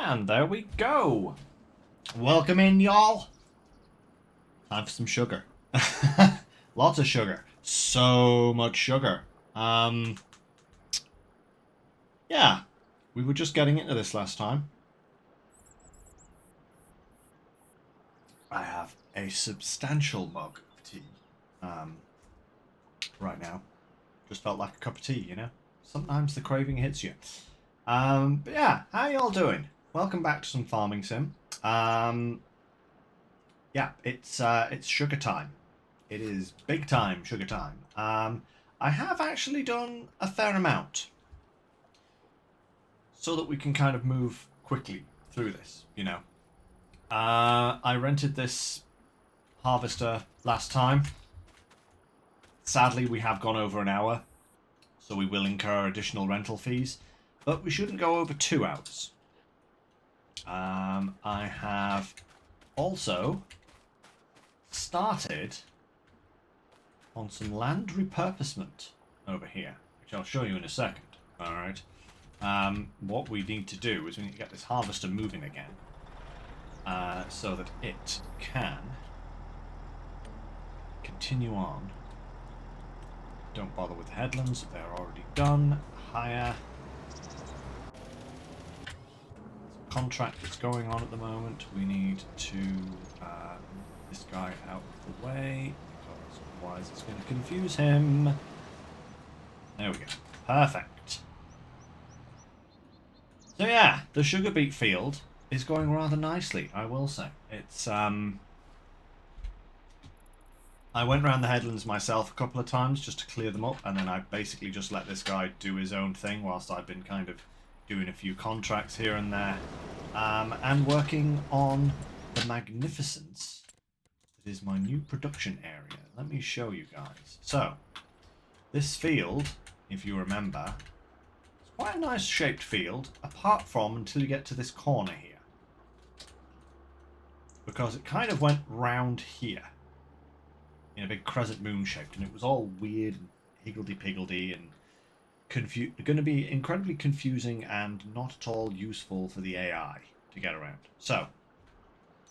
And there we go. Welcome in, y'all. Time for some sugar. Lots of sugar. So much sugar. Yeah. We were just getting into this last time. I have a substantial mug of tea. Right now. Just felt like a cup of tea, you know? Sometimes the craving hits you. But yeah, how y'all doing? Welcome back to some farming sim. Yeah, it's sugar time. It is big time sugar time. I have actually done a fair amount so that we can kind of move quickly through this, you know. I rented this harvester last time. Sadly, we have gone over an hour, so we will incur additional rental fees, but we shouldn't go over 2 hours. I have also started on some land repurposement over here, which I'll show you in a second. Alright. What we need to do is we need to get this harvester moving again, so that it can continue on. Don't bother with the headlands, they're already done. Hire. Contract that's going on at the moment. We need to move this guy out of the way, because otherwise it's going to confuse him. There we go. Perfect. So yeah, the sugar beet field is going rather nicely, I will say. It's I went around the headlands myself a couple of times just to clear them up, and then I basically just let this guy do his own thing whilst I've been kind of doing a few contracts here and there, and working on the magnificence that is my new production area. Let me show you guys. So, this field, if you remember, it's quite a nice shaped field, apart from until you get to this corner here. Because it kind of went round here in a big crescent moon shaped, and it was all weird and higgledy-piggledy and going to be incredibly confusing and not at all useful for the AI to get around. So,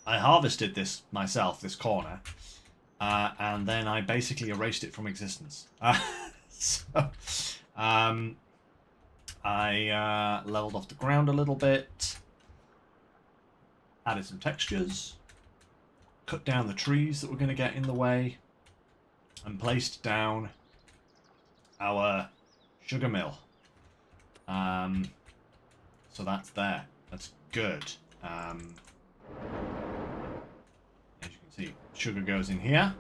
I harvested this myself, this corner, and then I basically erased it from existence. So, I leveled off the ground a little bit, added some textures, cut down the trees that were going to get in the way, and placed down our sugar mill. So that's there. That's good. As you can see, sugar goes in here,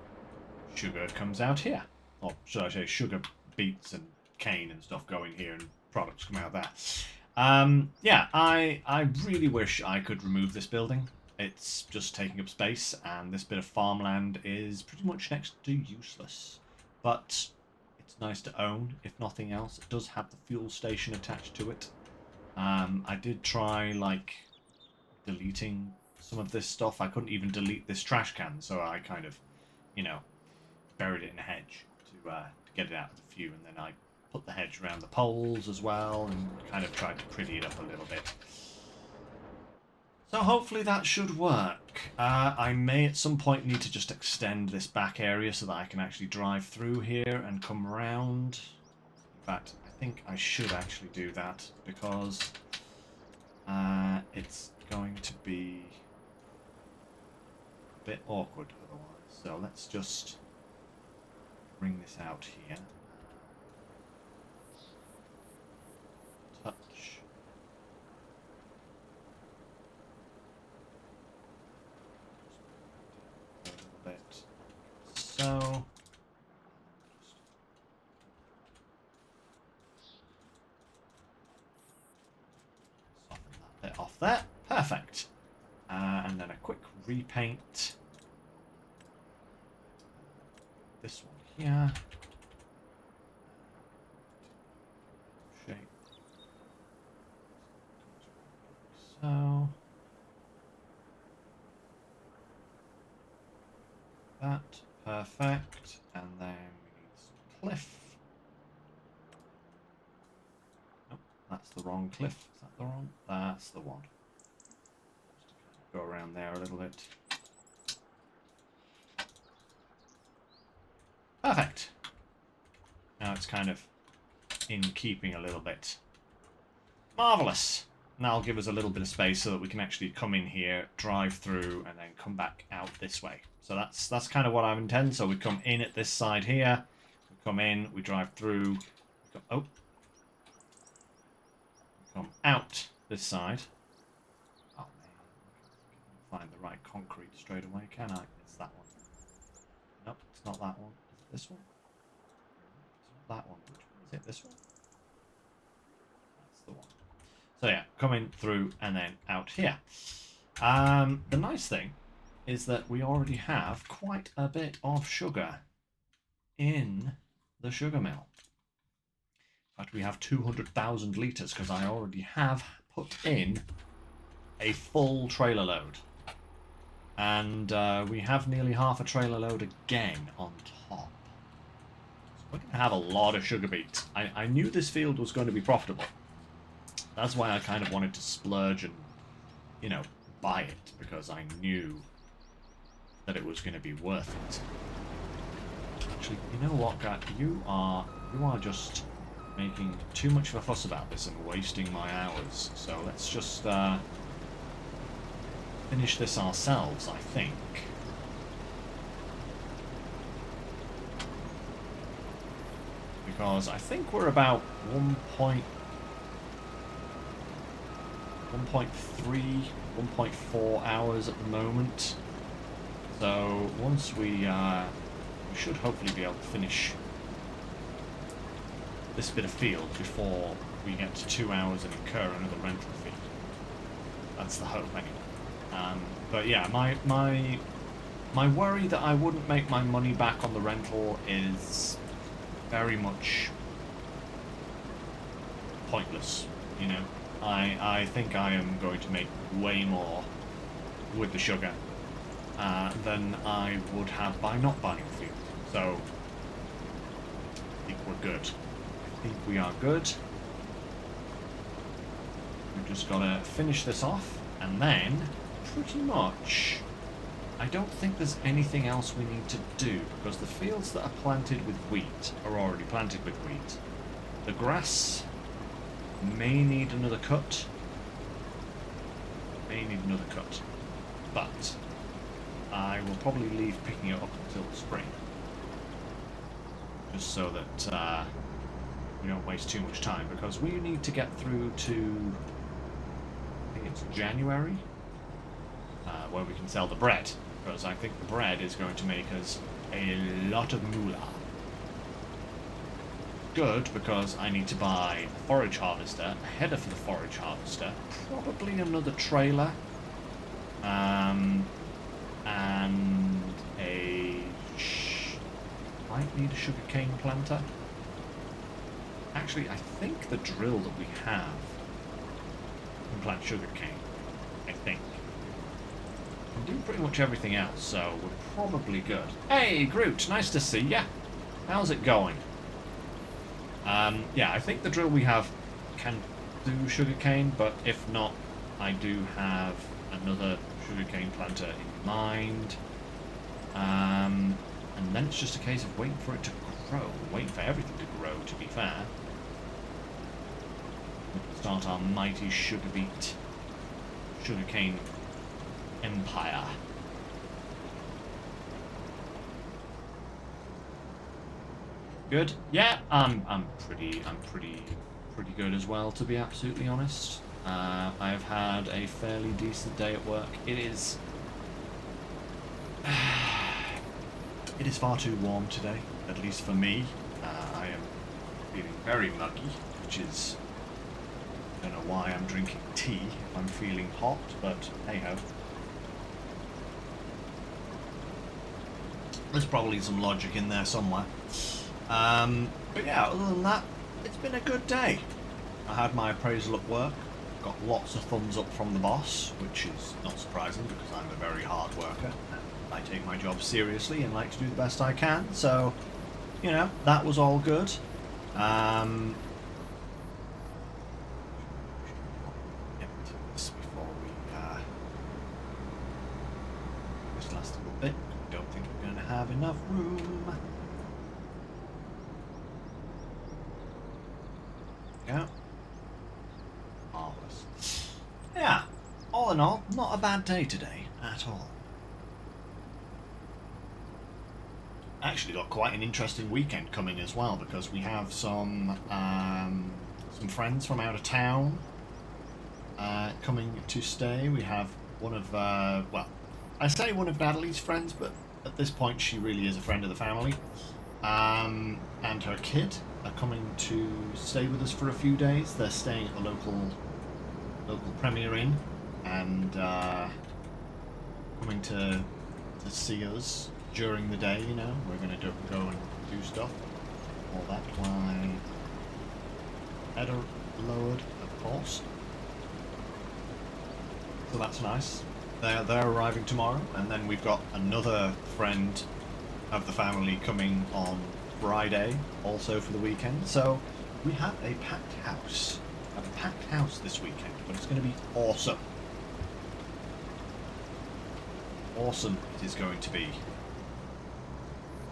sugar comes out here. Or should I say sugar beets and cane and stuff go in here and products come out there. Yeah, I really wish I could remove this building. It's just taking up space, and this bit of farmland is pretty much next to useless. But it's nice to own, if nothing else. It does have the fuel station attached to it. I did try, like, deleting some of this stuff. I couldn't even delete this trash can, so I kind of, you know, buried it in a hedge to get it out of the view, and then I put the hedge around the poles as well, and kind of tried to pretty it up a little bit. So hopefully that should work. I may at some point need to just extend this back area so that I can actually drive through here and come around. In fact, I think I should actually do that, because it's going to be a bit awkward otherwise. So let's just bring this out here. Touch. A little bit. So. Soften that bit off there. Perfect. And then a quick repaint. This one here. Shape. So. That. Perfect. And then we need some cliff. Nope, that's the wrong cliff. Is that the wrong? That's the one. go around there a little bit. Perfect. Now it's kind of in keeping a little bit. Marvellous. Now I'll give us a little bit of space so that we can actually come in here, drive through, and then come back out this way. So that's kind of what I intend. So we come in at this side here. We come in, we drive through. We come out this side. Oh man, I can't find the right concrete straight away, can I? It's that one. Nope, it's not that one. Is it this one? It's not that one. Which one is it? This one? That's the one. So yeah, coming through and then out here. The nice thing is that we already have quite a bit of sugar in the sugar mill. In fact, we have 200,000 litres because I already have put in a full trailer load. And we have nearly half a trailer load again on top. So we're going to have a lot of sugar beets. I knew this field was going to be profitable. That's why I kind of wanted to splurge and, you know, buy it, because I knew that it was going to be worth it. Actually, you know what, guys? You are just making too much of a fuss about this and wasting my hours. So let's just finish this ourselves, I think. Because I think we're about 1.3, 1.4 hours at the moment. So once we should hopefully be able to finish this bit of field before we get to 2 hours and incur another rental fee. That's the hope anyway. But yeah, my worry that I wouldn't make my money back on the rental is very much pointless, you know. I think I am going to make way more with the sugar than I would have by not buying the field. So I think we're good. I think we are good. We've just got to finish this off, and then pretty much I don't think there's anything else we need to do, because the fields that are planted with wheat are already planted with wheat. The grass may need another cut. But I will probably leave picking it up until spring, just so that we don't waste too much time, because we need to get through to, I think it's January, where we can sell the bread, because I think the bread is going to make us a lot of moolah. Good, because I need to buy a forage harvester, a header for the forage harvester, probably another trailer, and might need a sugarcane planter. Actually, I think the drill that we have can plant sugarcane, I think. Can do pretty much everything else, so we're probably good. Hey, Groot, nice to see ya. How's it going? Yeah, I think the drill we have can do sugarcane, but if not, I do have another sugarcane planter in mind. And then it's just a case of waiting for it to grow, waiting for everything to grow, to be fair. We'll start our mighty sugarcane empire. Good. Yeah, I'm pretty good as well, to be absolutely honest. I've had a fairly decent day at work. It is far too warm today, at least for me. I am feeling very muggy, which is, I don't know why I'm drinking tea if I'm feeling hot, but hey ho. There's probably some logic in there somewhere. But yeah, other than that, it's been a good day. I had my appraisal at work, got lots of thumbs up from the boss, which is not surprising because I'm a very hard worker and I take my job seriously and like to do the best I can, so, you know, that was all good. have enough room. Yeah. Marvellous. Yeah, all in all, not a bad day today at all. Actually got quite an interesting weekend coming as well, because we have some friends from out of town coming to stay. We have one of, well, I say one of Natalie's friends, but at this point she really is a friend of the family. And her kid are coming to stay with us for a few days. They're staying at the local Premier Inn, and coming to see us during the day. You know, we're going to go and do stuff. All that while head lowered, of course. So that's nice. They're arriving tomorrow, and then we've got another friend of the family coming on Friday, also for the weekend. So we have a packed house. We have a packed house this weekend, but it's going to be awesome. Awesome it is going to be.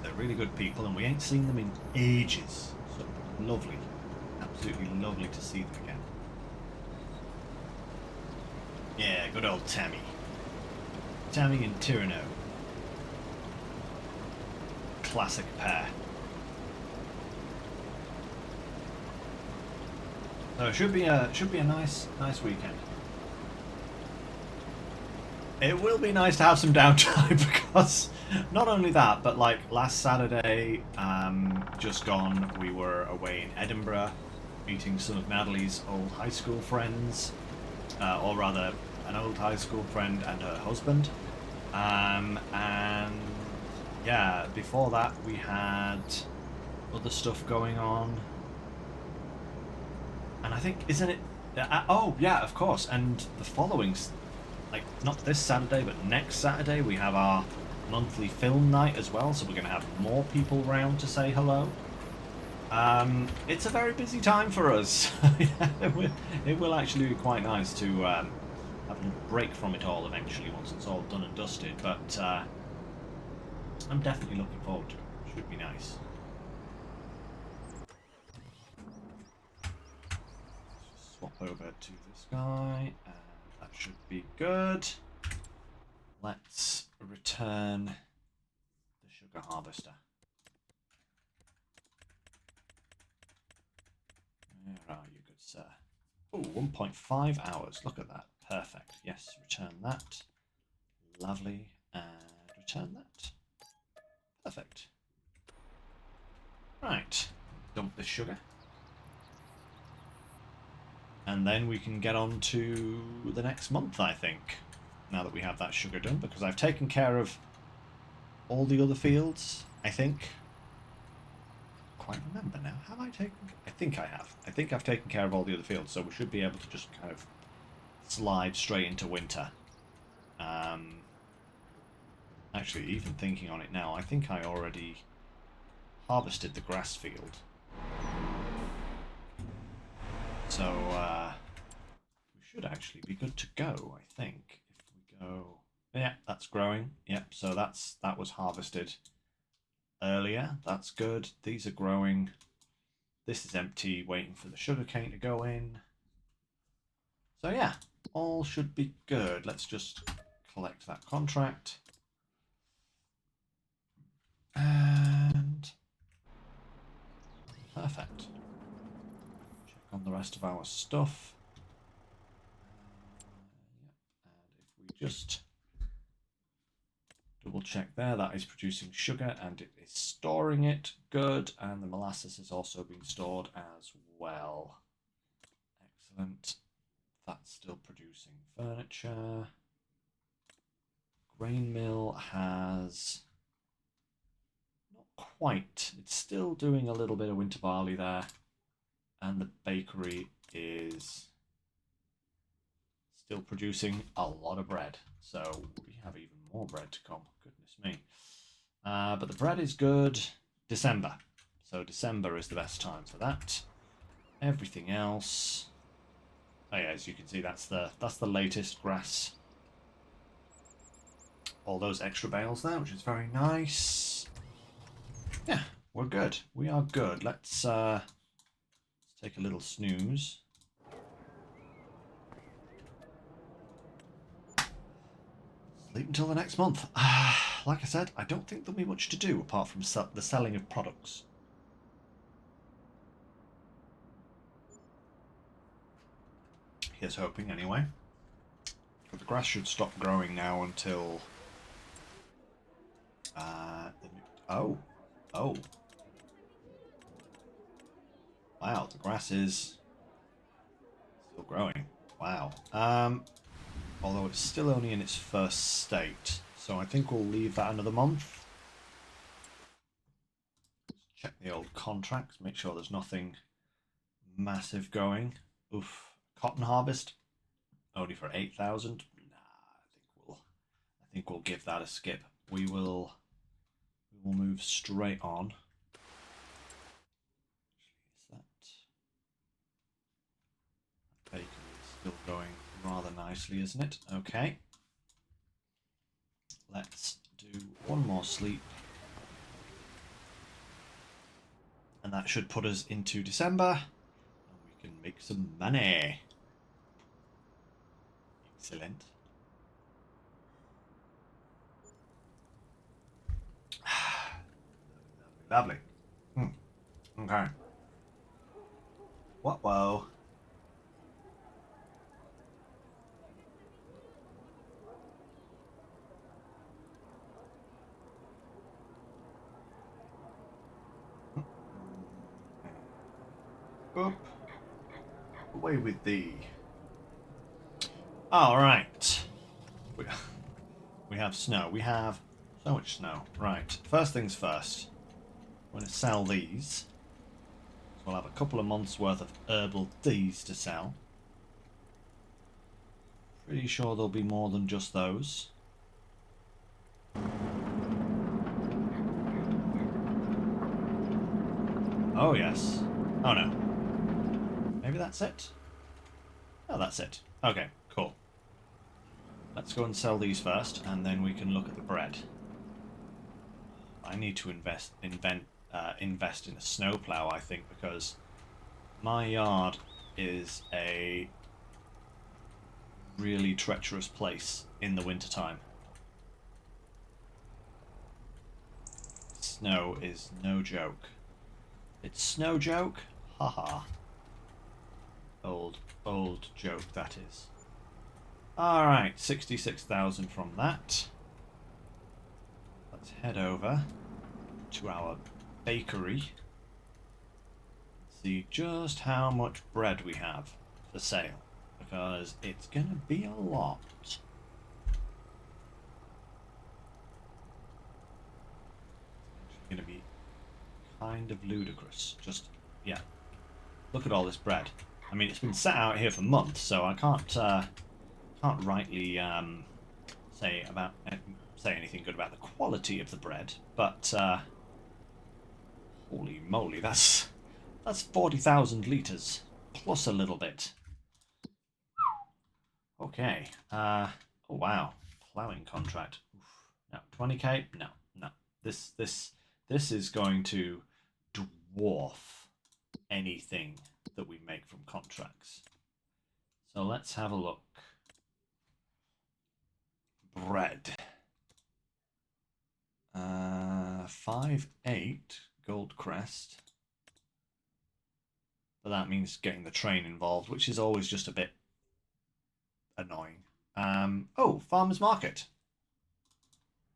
They're really good people, and we ain't seen them in ages. So lovely, absolutely lovely to see them again. Yeah, good old Tammy. Tammy and Tyranno. Classic pair. So it should be a nice weekend. It will be nice to have some downtime, because not only that, but like last Saturday, just gone, we were away in Edinburgh, meeting some of Natalie's old high school friends, or rather, an old high school friend and her husband, and yeah, before that we had other stuff going on, and I think, isn't it? Oh yeah, of course, and the following. Like, not this Saturday, but next Saturday, we have our monthly film night as well, so we're going to have more people round to say hello. It's a very busy time for us. It will actually be quite nice to have a break from it all eventually, once it's all done and dusted, but I'm definitely looking forward to it. It should be nice. Let's just swap over to this guy. That should be good. Let's return the sugar harvester. Where are you, good sir? Oh, 1.5 hours. Look at that. Perfect. Yes, return that. Lovely. And return that. Perfect. Right. Dump this sugar. And then we can get on to the next month, I think, now that we have that sugar done, because I've taken care of all the other fields, I think. Quite remember now. Have I taken... I think I have. I think I've taken care of all the other fields, so we should be able to just kind of slide straight into winter. Actually, even thinking on it now, I think I already harvested the grass field. So, we should actually be good to go, I think. If we go... Yeah, that's growing. Yep, so that was harvested earlier. That's good. These are growing. This is empty, waiting for the sugarcane to go in. So yeah, all should be good. Let's just collect that contract. And perfect. Check on the rest of our stuff. Yep. And if we just double check there, that is producing sugar and it is storing it. Good. And the molasses is also being stored as well. Excellent. That's still producing furniture. Grain mill has not quite. It's still doing a little bit of winter barley there. And the bakery is still producing a lot of bread. So we have even more bread to come. Goodness me. But the bread is good. December. So December is the best time for that. Everything else... Oh yeah, as you can see, that's the latest grass all those extra bales there, which is very nice. Yeah, we're good. We are good. Let's take a little snooze. Sleep until the next month. Like I said, I don't think there'll be much to do apart from the selling of products. Here's hoping, anyway. But the grass should stop growing now until... oh. Oh. Wow, the grass is still growing. Wow. Although it's still only in its first state. So I think we'll leave that another month. Check the old contracts, make sure there's nothing massive going. Oof. Cotton harvest, only for 8,000. Nah, I think we'll give that a skip. We will move straight on. That bacon is still going rather nicely, isn't it? Okay. Let's do one more sleep. And that should put us into December. And we can make some money. Excellent. Lovely. Okay. What? Whoa. Up. Away with thee. All right. We have snow. We have so much snow. Right. First things first. I'm going to sell these. So we'll have a couple of months worth of herbal teas to sell. Pretty sure there'll be more than just those. Oh yes. Oh no. Maybe that's it? Oh, that's it. Okay, cool. Let's go and sell these first, and then we can look at the bread. I need to invest in a snowplow, I think, because my yard is a really treacherous place in the wintertime. Snow is no joke. It's snow joke? Haha. Old joke, that is. Alright, 66,000 from that. Let's head over to our bakery. See just how much bread we have for sale, because it's going to be a lot. It's going to be kind of ludicrous. Just, yeah. Look at all this bread. I mean, it's been sat out here for months, so I can't rightly say anything good about the quality of the bread. But holy moly, that's 40,000 liters plus a little bit. Okay. Oh wow, plowing contract. Oof. No, 20k. No. This is going to dwarf anything that we make from contracts. So let's have a look. Bread. 5.8 gold crest. But that means getting the train involved, which is always just a bit annoying. Oh, farmer's market.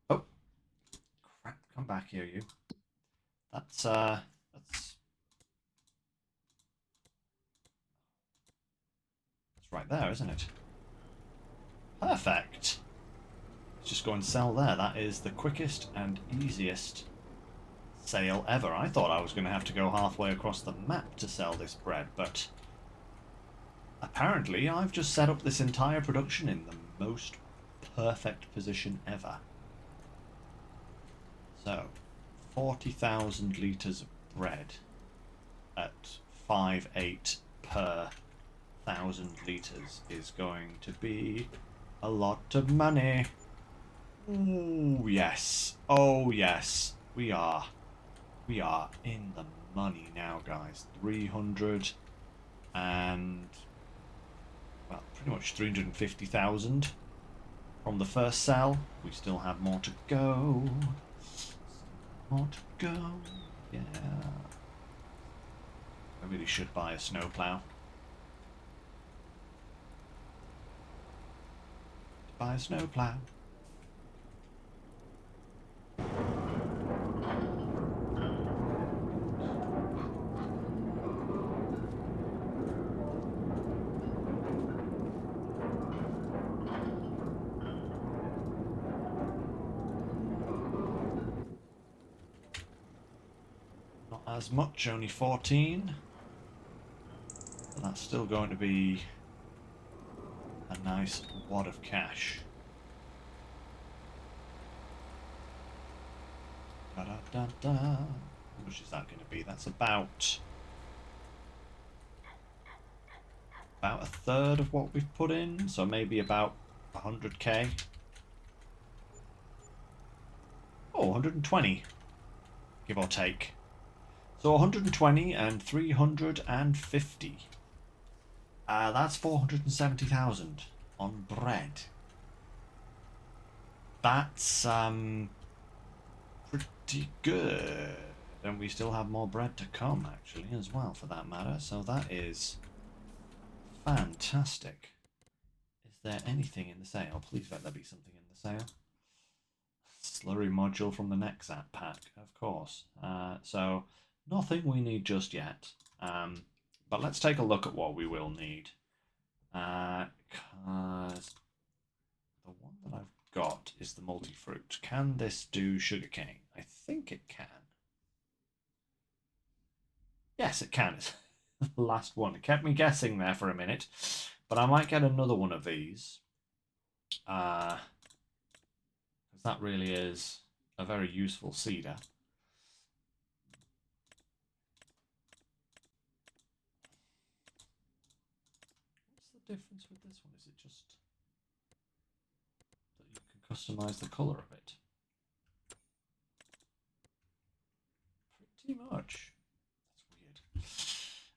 Oh, crap! Come back here, you. That's right there, isn't it? Perfect. Let's just go and sell there. That is the quickest and easiest sale ever. I thought I was going to have to go halfway across the map to sell this bread, but apparently I've just set up this entire production in the most perfect position ever. So, 40,000 litres of bread at 5.8 per 1,000 litres is going to be a lot of money. Oh, yes. Oh, yes. We are. We are in the money now, guys. 300 and... well, pretty much 350,000 from the first sell. We still have more to go. More to go. Yeah. I really should buy a snowplow. Buy a snowplow. Not as much, only 14. But that's still going to be a nice wad of cash. Da da da da. How much is that going to be? That's about a third of what we've put in, so maybe about 100k. Oh, 120, give or take. So 120 and 350. That's 470,000 on bread. That's pretty good. And we still have more bread to come, actually, as well, for that matter. So that is fantastic. Is there anything in the sale? Please let there be something in the sale. Slurry module from the next app pack, of course. So nothing we need just yet. But let's take a look at what we will need. Because the one that I've got is the multi-fruit. Can this do sugarcane? I think it can. Yes, it can. It's the last one. It kept me guessing there for a minute. But I might get another one of these. Because that really is a very useful seeder. What's the difference with this one? Is it just that you can customize the color of it? Pretty much. That's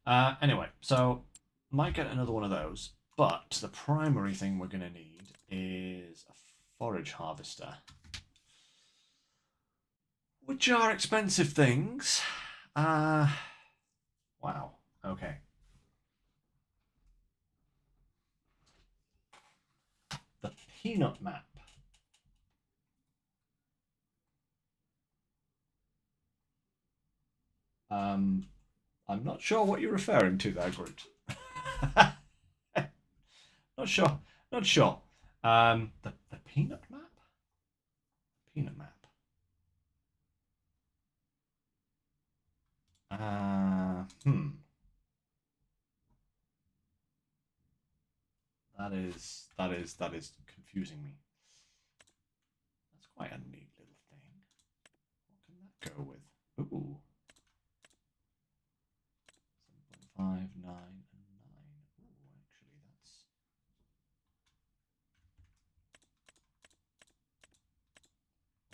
weird. Anyway, so might get another one of those, but the primary thing we're going to need is a forage harvester, which are expensive things. Wow. Okay. The peanut map. I'm not sure what you're referring to there, Groot. Not sure. Not sure. The peanut map? Peanut map. That is confusing me. That's quite a neat little thing. What can that go with? Ooh. 7.5, 9, and 9. Ooh, actually that's...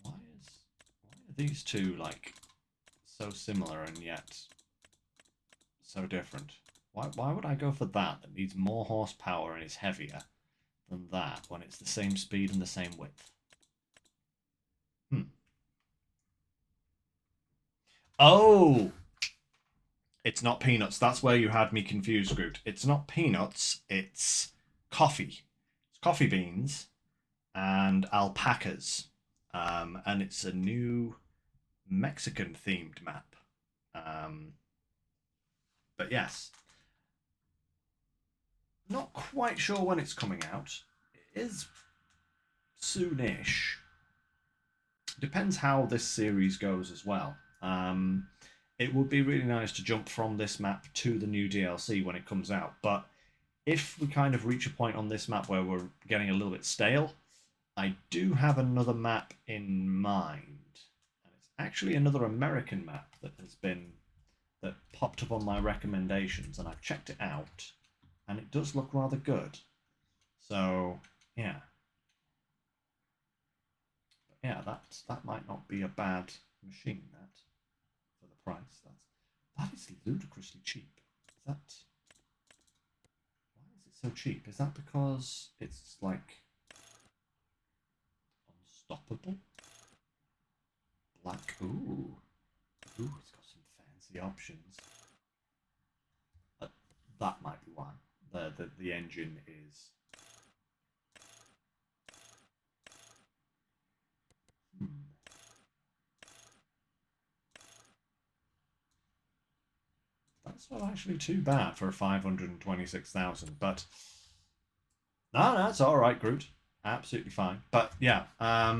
why are these two like so similar and yet so different? Why would I go for that needs more horsepower and is heavier than that when it's the same speed and the same width? Oh! It's not peanuts. That's where you had me confused, Groot. It's not peanuts, it's coffee. It's coffee beans and alpacas. And it's a new Mexican-themed map. But yes. Not quite sure when it's coming out. It is soonish. Depends how this series goes as well. It would be really nice to jump from this map to the new DLC when it comes out. But if we kind of reach a point on this map where we're getting a little bit stale, I do have another map in mind. And it's actually another American map that popped up on my recommendations, and I've checked it out, and it does look rather good. So, yeah. yeah, that might not be a bad machine. That for the price, that is ludicrously cheap. Is that why is it so cheap? Is that because it's like unstoppable? Black. Ooh, it's got some fancy options. That might be why the engine is. That's not actually too bad for 526,000, but no, that's all right, Groot. Absolutely fine. But yeah, what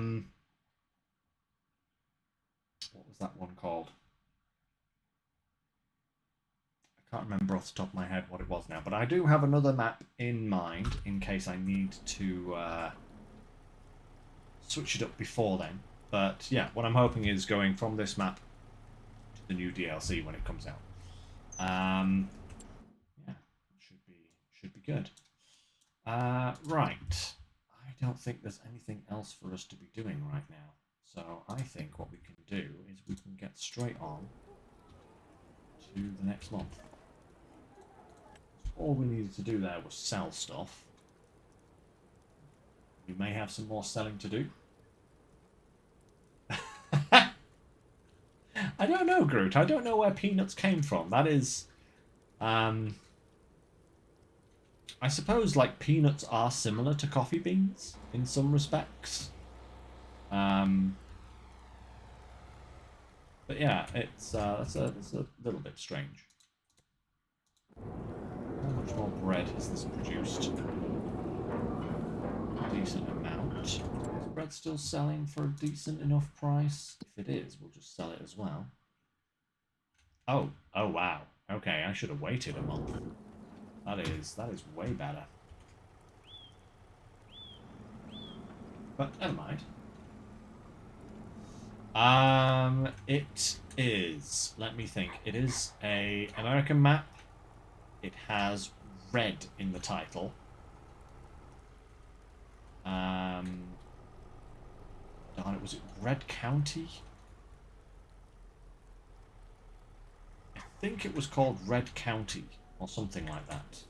was that one called? I can't remember off the top of my head what it was now, but I do have another map in mind in case I need to switch it up before then. But yeah, what I'm hoping is going from this map to the new DLC when it comes out. Yeah, should be good. Right. I don't think there's anything else for us to be doing right now. So I think what we can do is we can get straight on to the next month. All we needed to do there was sell stuff. We may have some more selling to do. I don't know, Groot. I don't know where peanuts came from. That is... I suppose, like, peanuts are similar to coffee beans in some respects. But yeah, it's a little bit strange. How much more bread has this produced? A decent amount. Is bread still selling for a decent enough price? If it is, we'll just sell it as well. Oh wow. Okay, I should have waited a month. That is way better. But never mind. It is. Let me think. It is a American map. It has red in the title. Darn it, was it Red County? I think it was called Red County or something like that,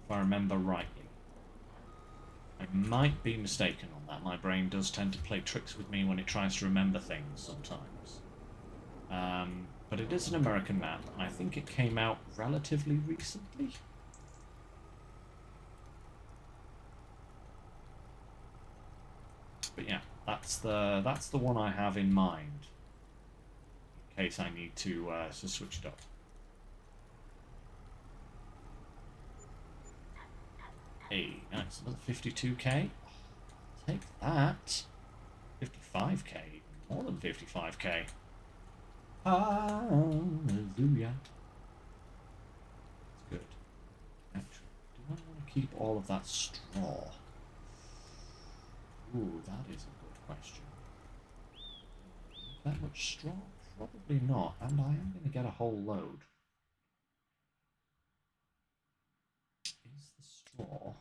if I remember rightly. I might be mistaken on that. My brain does tend to play tricks with me when it tries to remember things sometimes. But it is an American map. I think it came out relatively recently. But yeah, that's the one I have in mind in case I need to switch it up. Hey, nice, another 52k. Take that. 55k, more than 55k. Hallelujah. That's good. Actually, do I want to keep all of that straw? Ooh, that is a good question. That much straw? Probably not, and I am going to get a whole load. Is the straw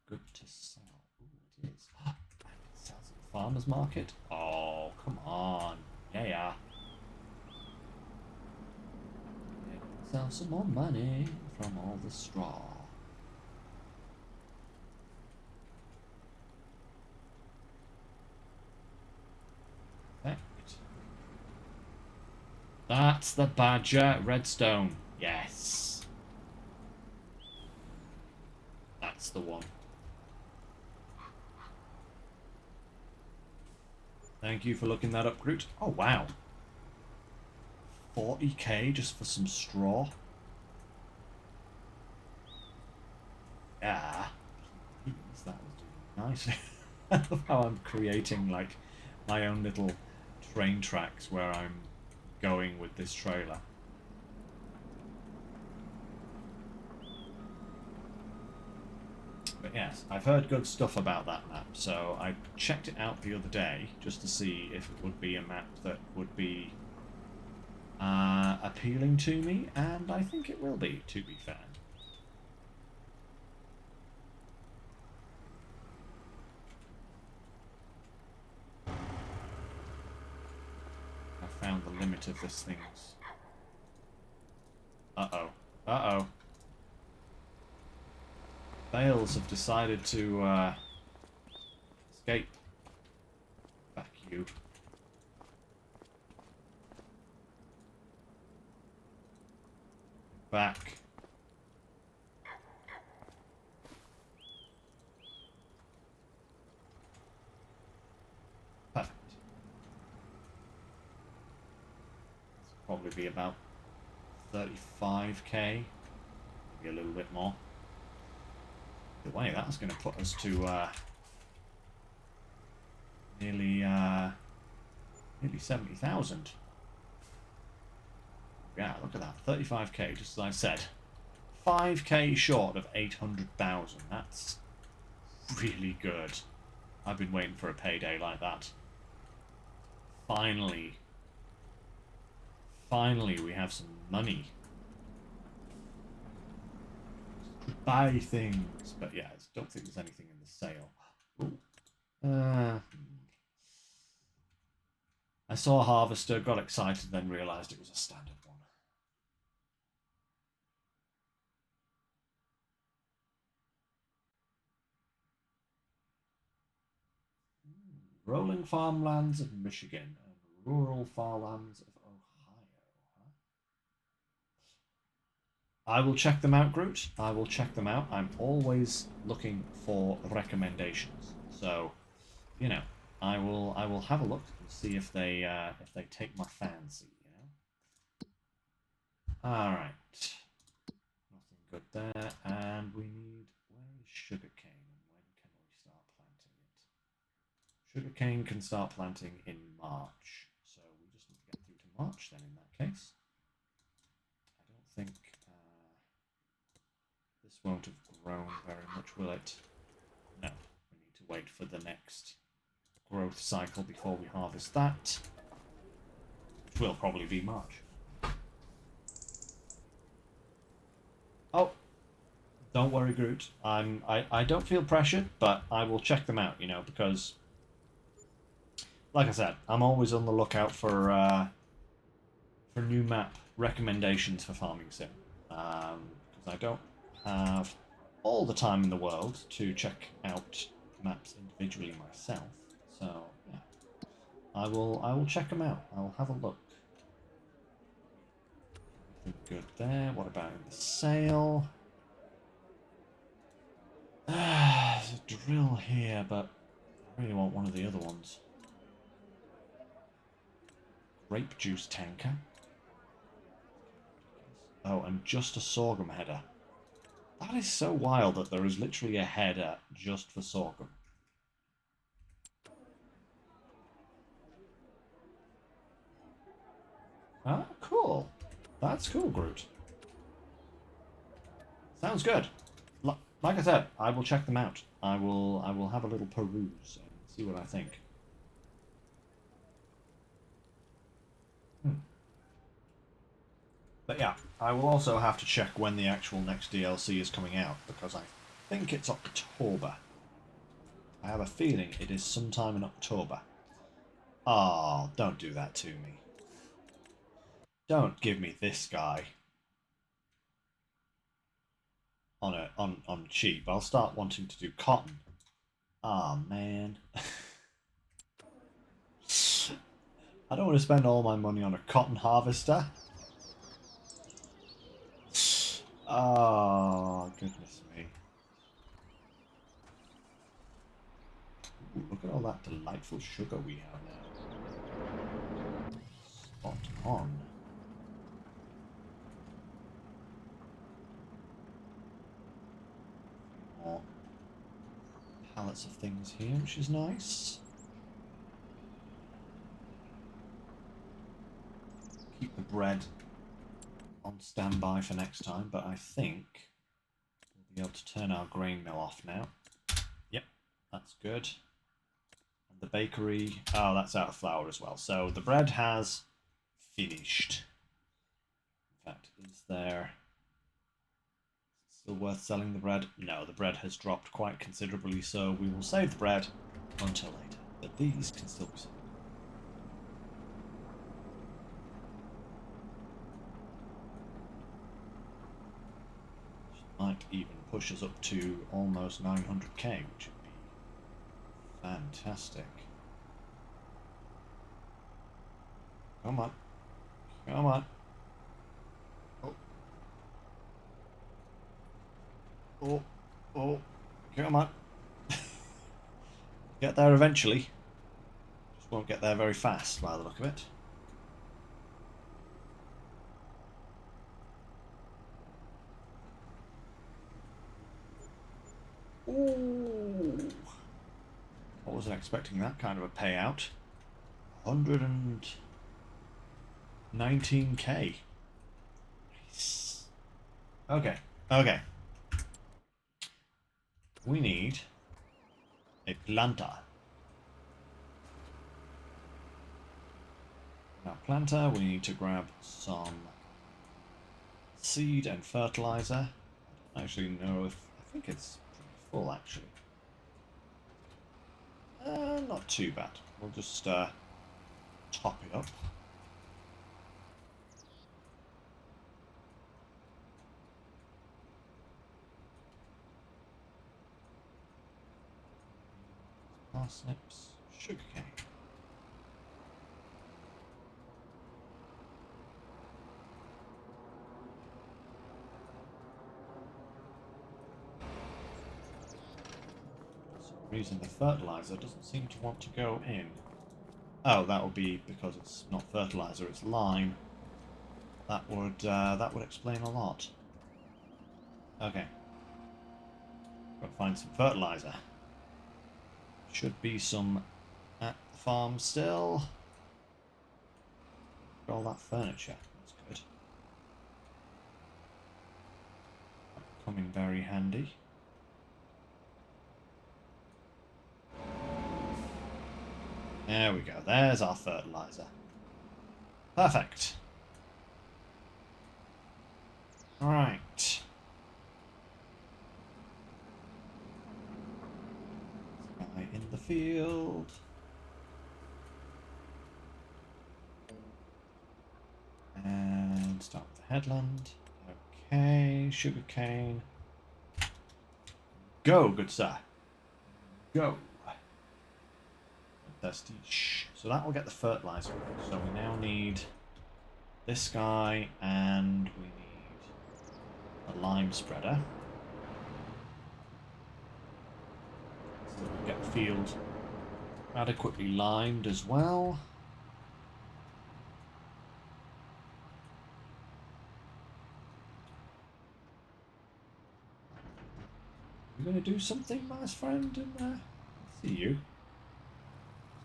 good to sell? Ooh, it is. And it sells at the farmer's market? Oh, come on. Yeah. Sell some more money from all the straw. Perfect. That's the badger redstone. Yes. That's the one. Thank you for looking that up, Groot. Oh, wow. 40k just for some straw? Yeah. Jeez, that was doing nicely. I love how I'm creating, like, my own little train tracks where I'm going with this trailer. But yes, I've heard good stuff about that map, so I checked it out the other day just to see if it would be a map that would be appealing to me, and I think it will be, to be fair. bit of this thing's... Uh-oh. Uh-oh. Bales have decided to escape. Back you. Back. Perfect. This will probably be about 35k. Maybe a little bit more. Either way, that's going to put us to nearly 70,000. Yeah, look at that. 35k, just as I said. 5k short of 800,000. That's really good. I've been waiting for a payday like that. Finally. Finally, we have some money. Buy things. But yeah, I don't think there's anything in the sale. Ooh. I saw a harvester, got excited, then realised it was a standard one. Rolling farmlands of Michigan and rural farmlands of Ohio. Huh? I will check them out, Groot. I will check them out. I'm always looking for recommendations. So, you know, I will have a look and see if they take my fancy. You know. All right. Nothing good there, and we need where is sugarcane and when can we start planting it? Sugarcane can start planting in March, so we just need to get through to March then. In that case, I don't think this won't have grown very much, will it? No, we need to wait for the next growth cycle before we harvest that, which will probably be March. Oh, don't worry, Groot. I don't feel pressured, but I will check them out. You know, because, like I said, I'm always on the lookout for new map recommendations for Farming Sim, because I don't have all the time in the world to check out maps individually myself. So yeah, I will check them out. I'll have a look. Everything good there. What about in the sale? There's a drill here, but I really want one of the other ones. Grape juice tanker. Oh, and just a sorghum header. That is so wild that there is literally a header just for sorghum. Ah, cool. That's cool, Groot. Sounds good. Like I said, I will check them out. I will have a little peruse and see what I think. But yeah, I will also have to check when the actual next DLC is coming out, because I think it's October. I have a feeling it is sometime in October. Oh, don't do that to me. Don't give me this guy on cheap. I'll start wanting to do cotton. Ah, man. I don't want to spend all my money on a cotton harvester. Oh, goodness me. Ooh, look at all that delightful sugar we have now. Spot on. More pallets of things here, which is nice. Keep the bread on standby for next time, but I think we'll be able to turn our grain mill off now. Yep, that's good. And the bakery, oh, that's out of flour as well. So the bread has finished. In fact, is there still worth selling the bread? No, the bread has dropped quite considerably, so we will save the bread until later. But these can still be sold. Might even push us up to almost 900k, which would be fantastic. Come on. Come on. Oh. Oh. Oh. Come on. Get there eventually. Just won't get there very fast by the look of it. Ooh. I wasn't expecting that kind of a payout. 119k. Nice. Okay. Okay. We need a planter. Now, planter, we need to grab some seed and fertilizer. I don't actually know if... I think it's pretty full, actually. Not too bad. We'll just top it up. Parsnips, sugarcane. For some reason the fertilizer doesn't seem to want to go in. Oh, that will be because it's not fertilizer, it's lime. That would explain a lot. Okay. Gotta find some fertilizer. Should be some at the farm still. Got all that furniture. That's good. Coming very handy. There we go. There's our fertilizer. Perfect. Alright. Guy in the field. And start with the headland. Okay, sugarcane. Go, good sir. Go. Prestige. So that will get the fertilizer. So we now need this guy, and we need a lime spreader. So that we can get the field adequately limed as well. You going to do something, my friend? In there? I see you.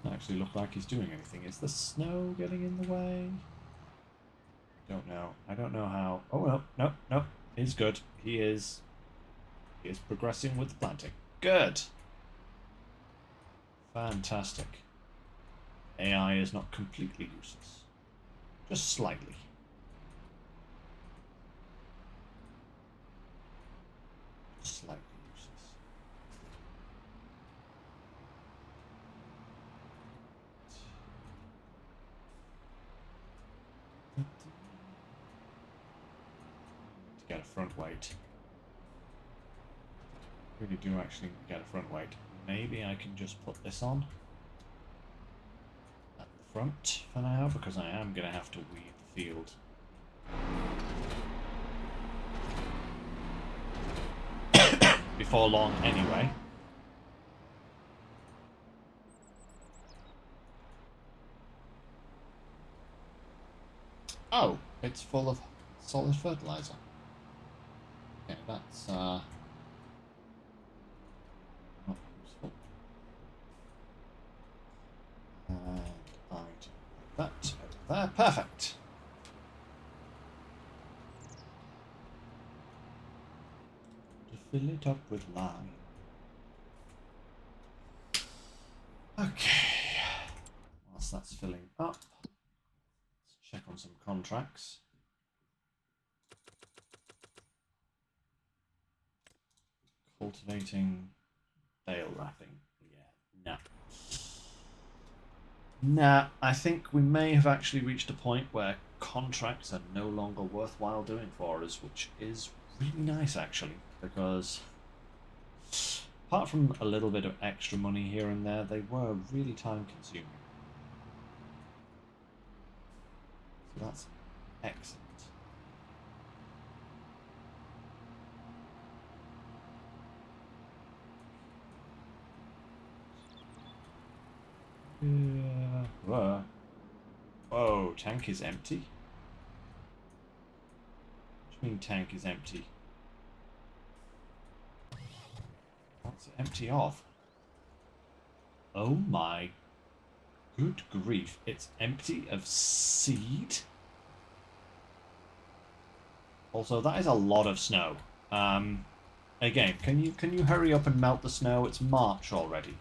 Doesn't actually look like he's doing anything. Is the snow getting in the way? Don't know. I don't know how. Oh no, no, no. He's good. He is progressing with the planting. Good. Fantastic. AI is not completely useless. Just slightly. Slightly useless. To get a front weight. Really do actually get a front weight. Maybe I can just put this on at the front for now, because I am going to have to weed the field. Before long anyway. Oh, it's full of solid fertilizer. Okay, that's not useful. And I do that over there. Perfect. To fill it up with lime. Okay. Whilst that's filling up, let's check on some contracts. Cultivating, bale wrapping. Yeah, no. Nah, I think we may have actually reached a point where contracts are no longer worthwhile doing for us, which is really nice actually, because apart from a little bit of extra money here and there, they were really time consuming. So that's excellent. Yeah. Whoa. Whoa, tank is empty? What do you mean tank is empty? What's it empty of? Oh my good grief, it's empty of seed? Also, that is a lot of snow. Again, can you hurry up and melt the snow? It's March already.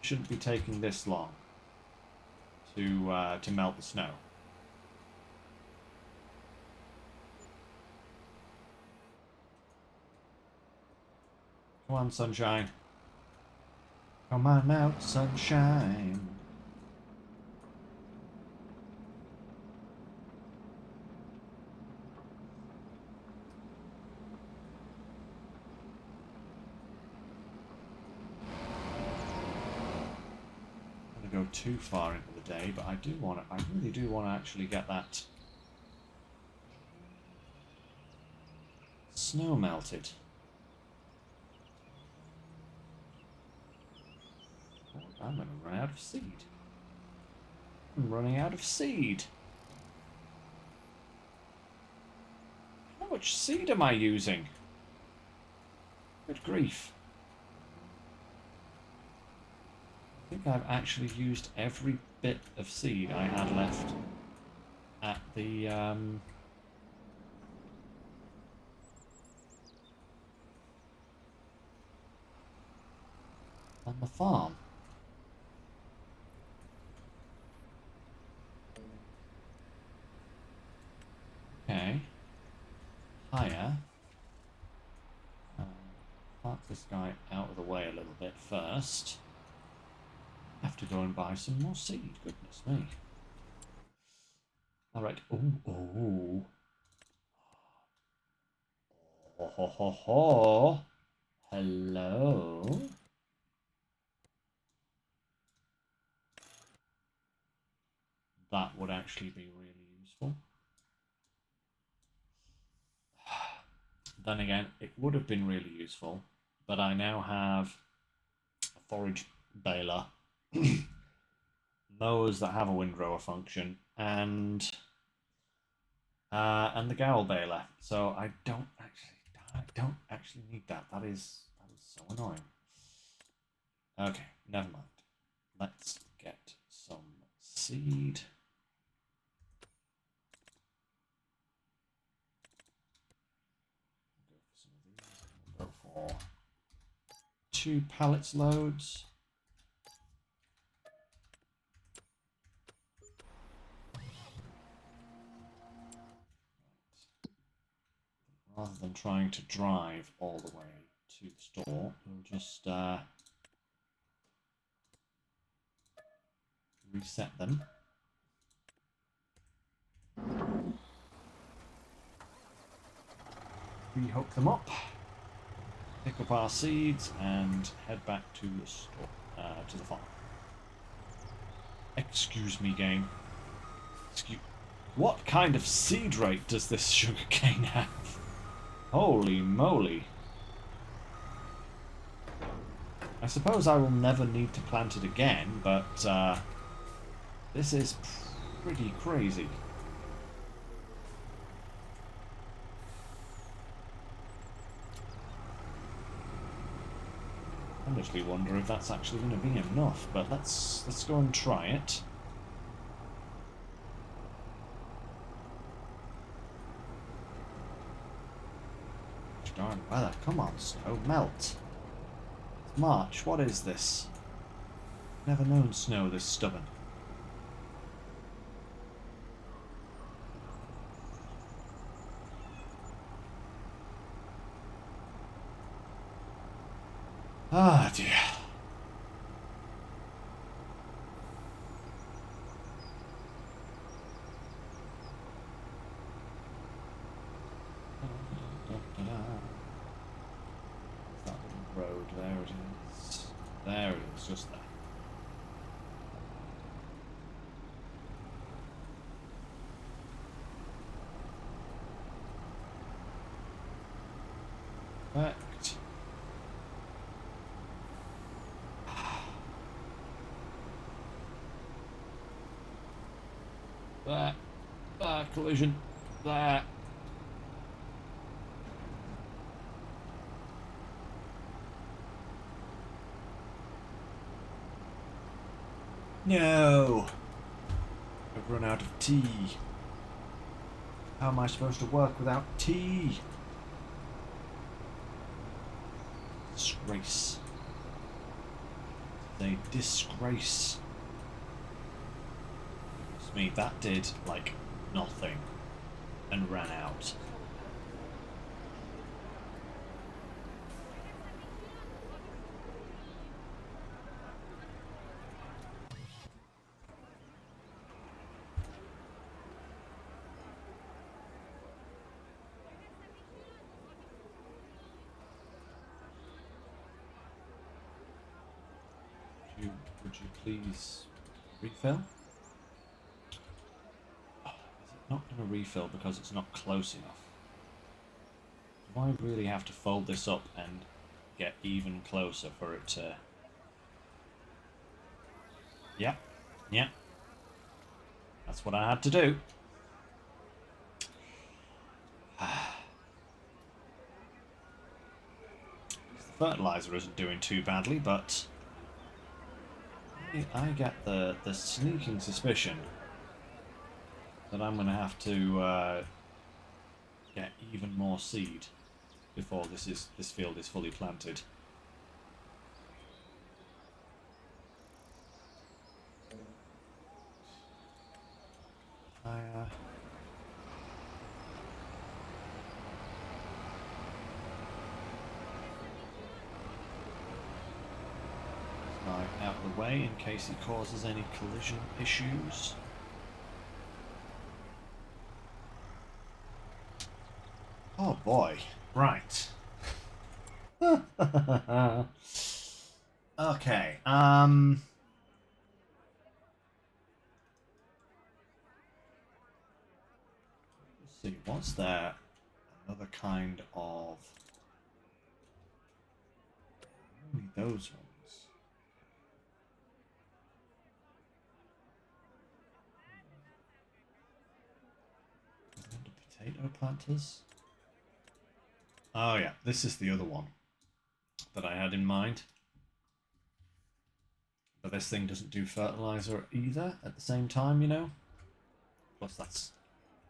Shouldn't be taking this long to melt the snow. Come on, sunshine. Come on out, sunshine. I'm gonna go too far into the day, but I really do want to actually get that snow melted. Oh, I'm gonna run out of seed. I'm running out of seed. How much seed am I using? Good grief. I think I've actually used every bit of seed I had left at the on the farm. Okay. Higher. Park this guy out of the way a little bit first. Have to go and buy some more seed. Goodness me. All right. Oh. Ho ho ho ho. Hello. That would actually be really useful. Then again, it would have been really useful, but I now have a forage baler, mowers that have a windrower function, and the gowl baler. So I don't actually need that. That is so annoying. Okay, never mind. Let's get some seed. Go for 2 pallets loads. Rather than trying to drive all the way to the store, we'll just reset them. Rehook them up, pick up our seeds, and head back to the store, to the farm. Excuse me, game. What kind of seed rate does this sugarcane have? Holy moly. I suppose I will never need to plant it again, but this is pretty crazy. I honestly wonder if that's actually going to be enough, but let's go and try it. Darn weather, come on, snow, melt. It's March, what is this? Never known snow this stubborn. Ah, dear. There it is, just there. Perfect. There. There, collision. There. No! I've run out of tea. How am I supposed to work without tea? Disgrace. It's a disgrace. It's me, that did, like, nothing. And ran out. Would you please refill? Oh, is it not going to refill because it's not close enough? Do I really have to fold this up and get even closer for it to... Yeah, yeah. That's what I had to do. The fertilizer isn't doing too badly, but I get the sneaking suspicion that I'm going to have to get even more seed before this field is fully planted. Out of the way in case it causes any collision issues. Oh boy, right. Okay, let's see, was there another kind of... Only those ones. Potato planters? Oh yeah, this is the other one that I had in mind. But this thing doesn't do fertilizer either at the same time, you know? Plus that's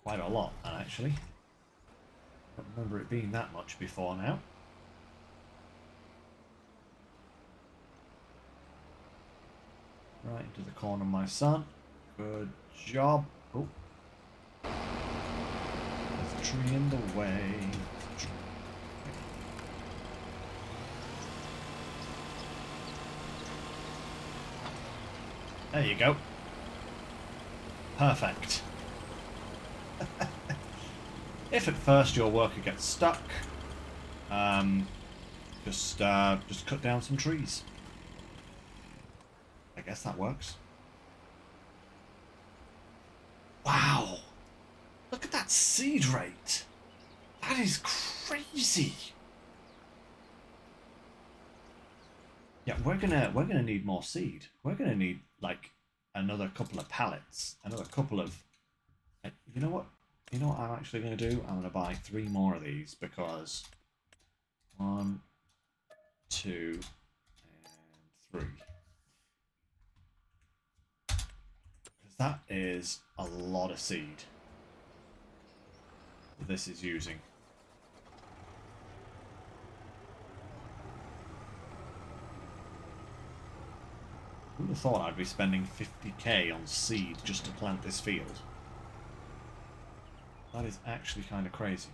quite a lot, actually. I don't remember it being that much before now. Right into the corner, my son. Good job. Oh. There's a tree in the way. There you go. Perfect. If at first your worker gets stuck, just cut down some trees. I guess that works. Wow! Look at that seed rate. That is crazy. Yeah, we're gonna need more seed. We're gonna need like another couple of pallets, another couple of. You know what? You know what I'm actually gonna do? I'm gonna buy 3 more of these because 1, 2, and 3. Because that is a lot of seed that this is using. Who would have thought I'd be spending 50k on seed just to plant this field? That is actually kind of crazy.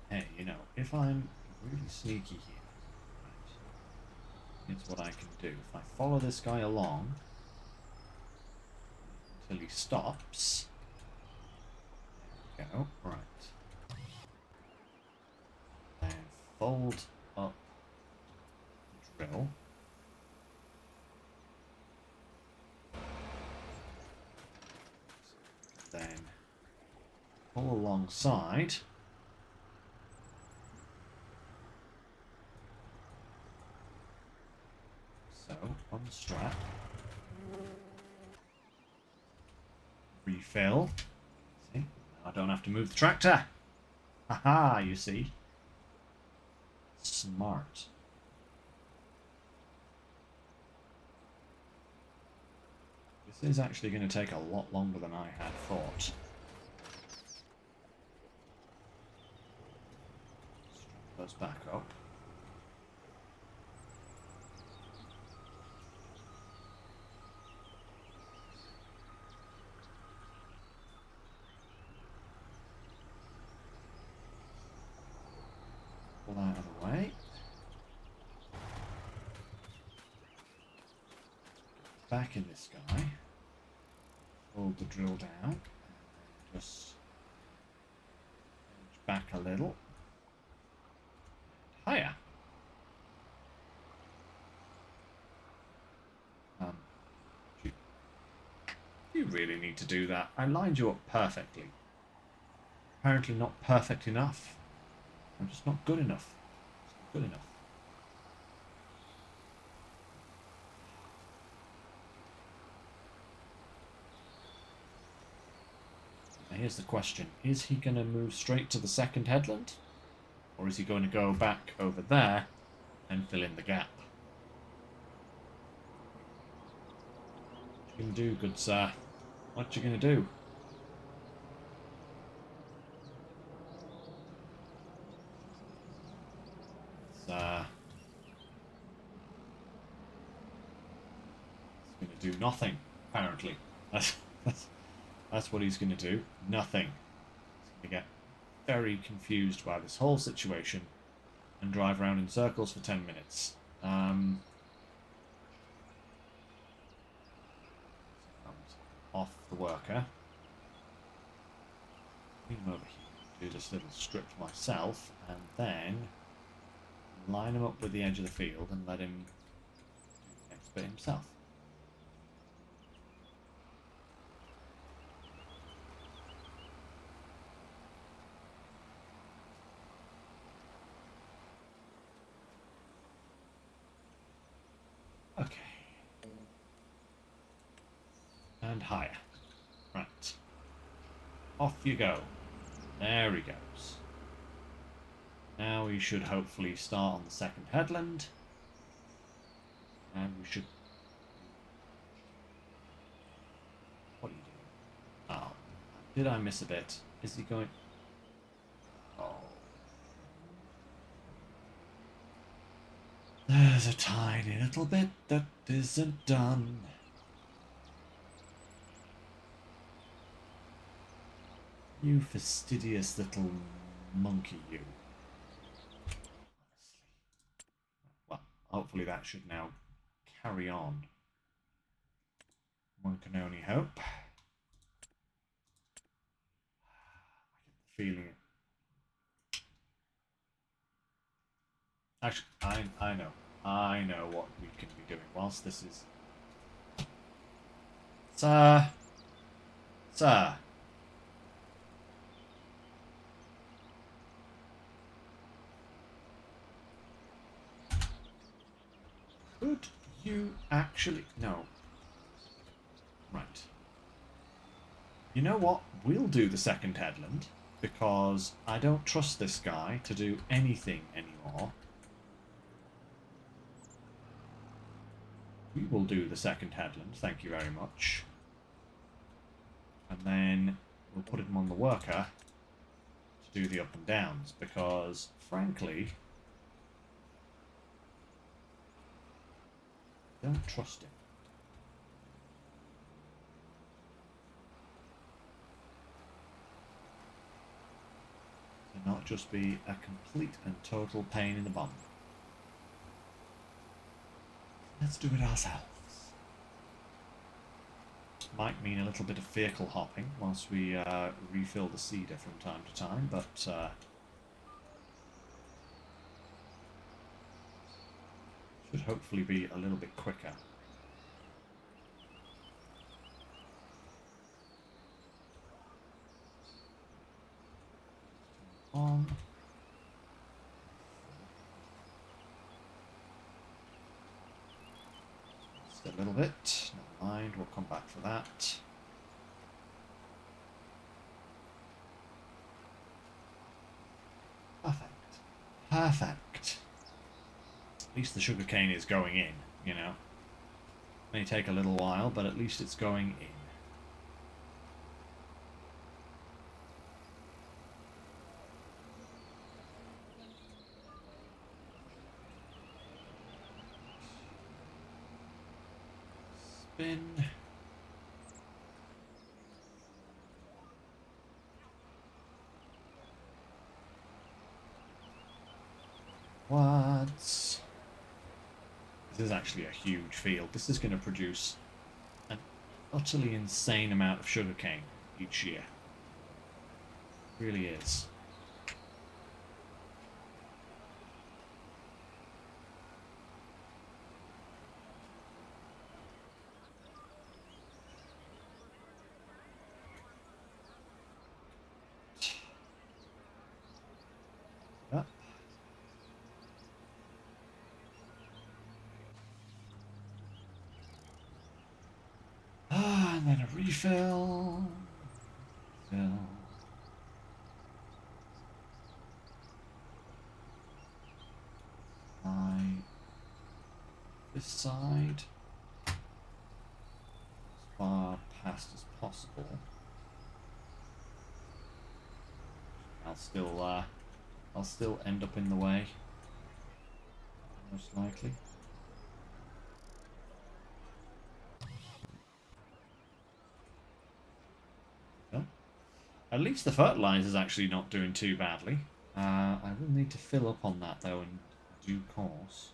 Hey, you know, if I'm really sneaky here, right, here's what I can do. If I follow this guy along until he stops, there we go, right. fold up the drill. Then pull alongside. So, unstrap. Refill. See? Now I don't have to move the tractor. Haha, you see. Smart. This is actually going to take a lot longer than I had thought. Strap those back up. Pull that out of the way. Back in this guy. Hold the drill down. And then just edge back a little. Higher. You really need to do that. I lined you up perfectly. Apparently not perfect enough. I'm just not good enough. It's not good enough. Now here's the question. Is he going to move straight to the second headland? Or is he going to go back over there and fill in the gap? What you going to do, good sir? What you going to do? He's going to do nothing, apparently. That's what he's going to do. Nothing. He's going to get very confused by this whole situation and drive around in circles for 10 minutes. Off the worker. Bring him over here. Do this little strip myself, and then line him up with the edge of the field and let him do the next bit himself. Okay. And higher. Right. Off you go. There he goes. Now we should hopefully start on the second headland. And we should... What are you doing? Oh. Did I miss a bit? Is he going... Oh. There's a tiny little bit that isn't done. You fastidious little monkey, you. Well, hopefully that should now carry on. One can only hope. I get the feeling... Actually, I know what we can be doing whilst this is... Sir! Sir! Could you actually... No. Right. You know what? We'll do the second headland, because I don't trust this guy to do anything anymore. We will do the second headland, thank you very much. And then we'll put him on the worker to do the up and downs, because, frankly... don't trust him. To not just be a complete and total pain in the bum. Let's do it ourselves. Might mean a little bit of vehicle hopping whilst we refill the cedar from time to time, but Should hopefully be a little bit quicker. On. Just a little bit. Never mind, we'll come back for that. Perfect. Perfect. At least the sugarcane is going in, you know. May take a little while, but at least it's going in. Spin. What? This is actually a huge field. This is going to produce an utterly insane amount of sugarcane each year. It really is. Up. And then a refill. Fill. This side as far past as possible. I'll still end up in the way, most likely. Oh. At least the fertilizer's actually not doing too badly. I will need to fill up on that though in due course.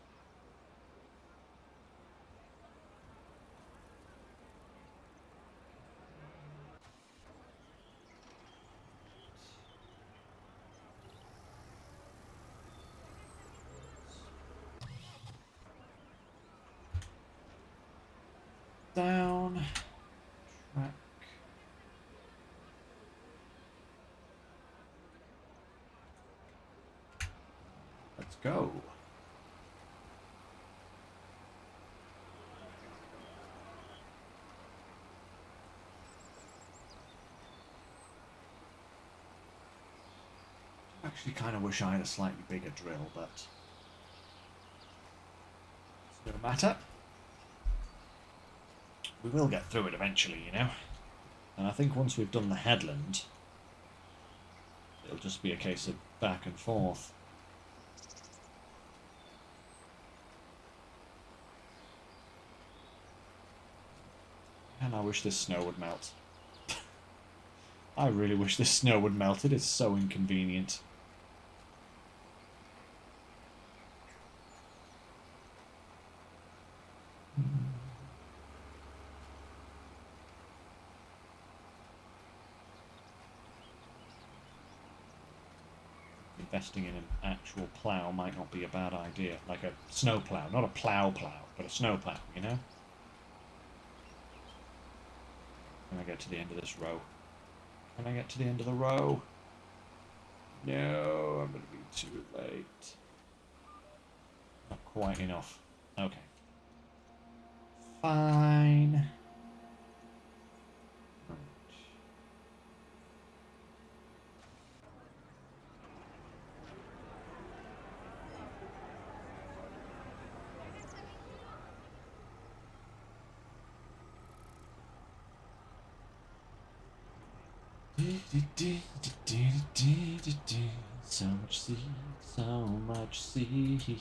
Down. Track. Let's go. Actually kind of wish I had a slightly bigger drill, but it's no matter. We will get through it eventually, you know. And I think once we've done the headland, it'll just be a case of back and forth. And I wish this snow would melt. I really wish this snow would melt. It is so inconvenient. Investing in an actual plough might not be a bad idea. Like a snow plough. Not a plough, but a snow plough, you know? Can I get to the end of this row? Can I get to the end of the row? No, I'm going to be too late. Not quite enough. Okay. Fine. So much seed, so much seed. It's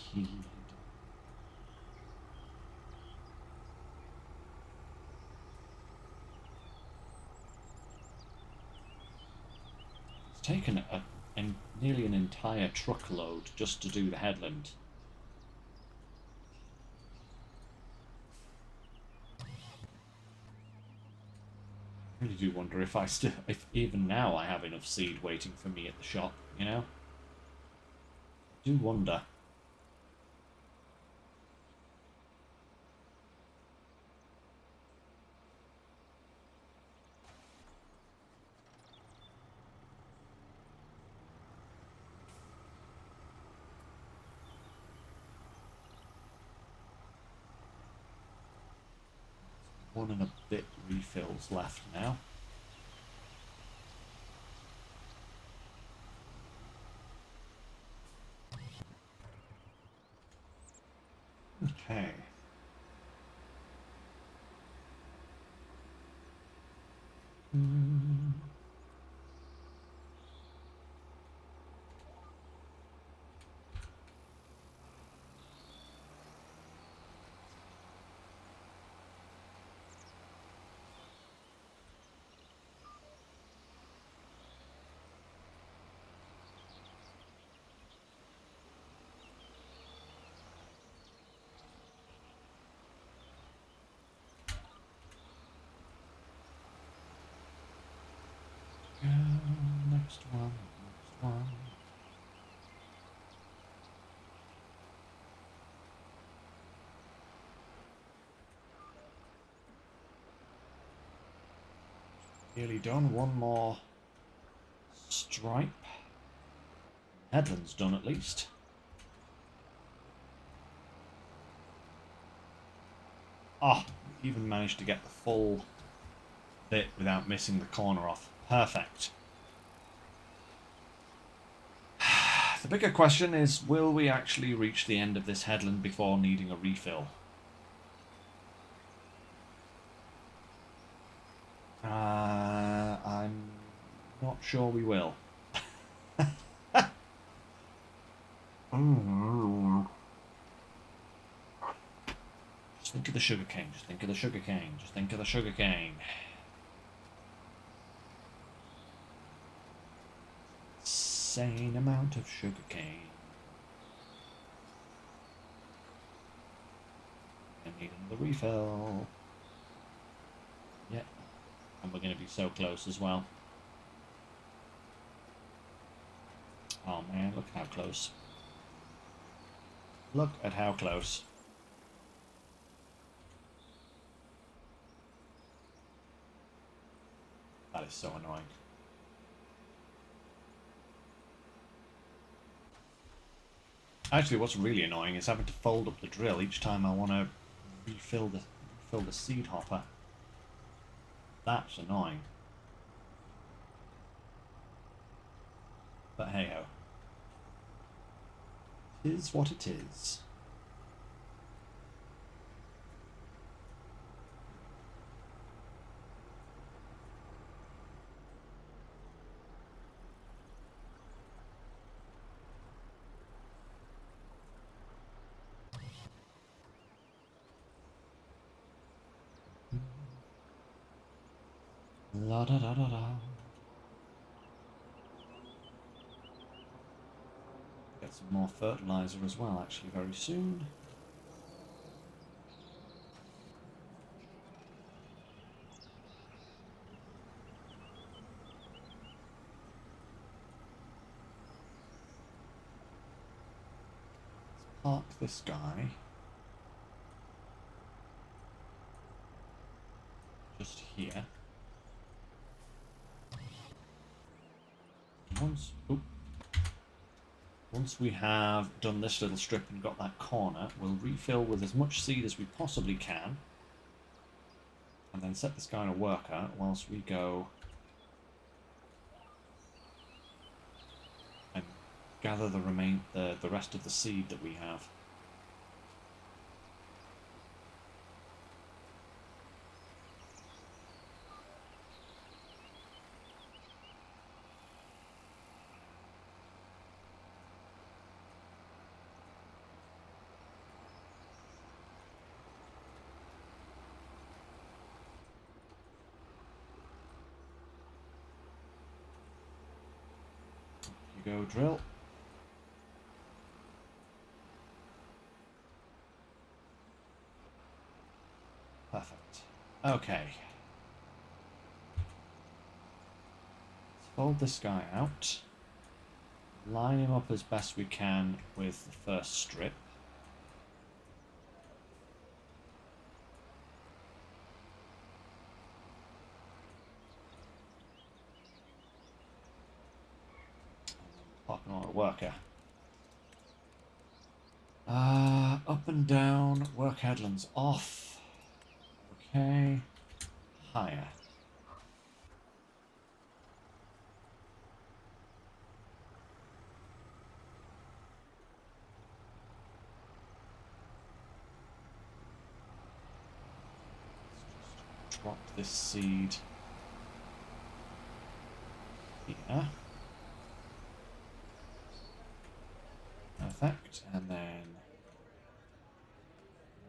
taken nearly an entire truckload just to do the headland. I really do wonder if if even now I have enough seed waiting for me at the shop, you know? I do wonder. 1 and a bit refills left now. Okay. Next one, next one. Nearly done. One more stripe. Headland's done at least. Ah, we even managed to get the full bit without missing the corner off. Perfect. The bigger question is, will we actually reach the end of this headland before needing a refill? I'm not sure we will. Just think of the sugarcane, just think of the sugarcane, just think of the sugarcane. Insane amount of sugarcane. And needing the refill. Yep. And we're going to be so close as well. Oh man, look at how close. Look at how close. That is so annoying. Actually, what's really annoying is having to fold up the drill each time I want to refill the seed hopper. That's annoying. But hey ho. It is what it is. La da da da da. Get some more fertilizer as well, actually, very soon. Let's park this guy. Just here. Once we have done this little strip and got that corner, we'll refill with as much seed as we possibly can. And then set this guy on a worker whilst we go and gather the rest of the seed that we have. Go drill. Perfect. Okay. Let's fold this guy out. Line him up as best we can with the first strip. Parking on a worker. Up and down, work headlands off. Okay. higher. Drop this seed here. Perfect. And then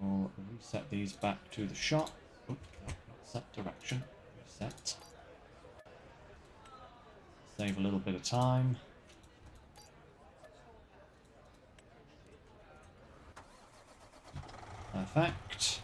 we'll reset these back to the shop. Oh, no, not set direction. Reset. Save a little bit of time. Perfect.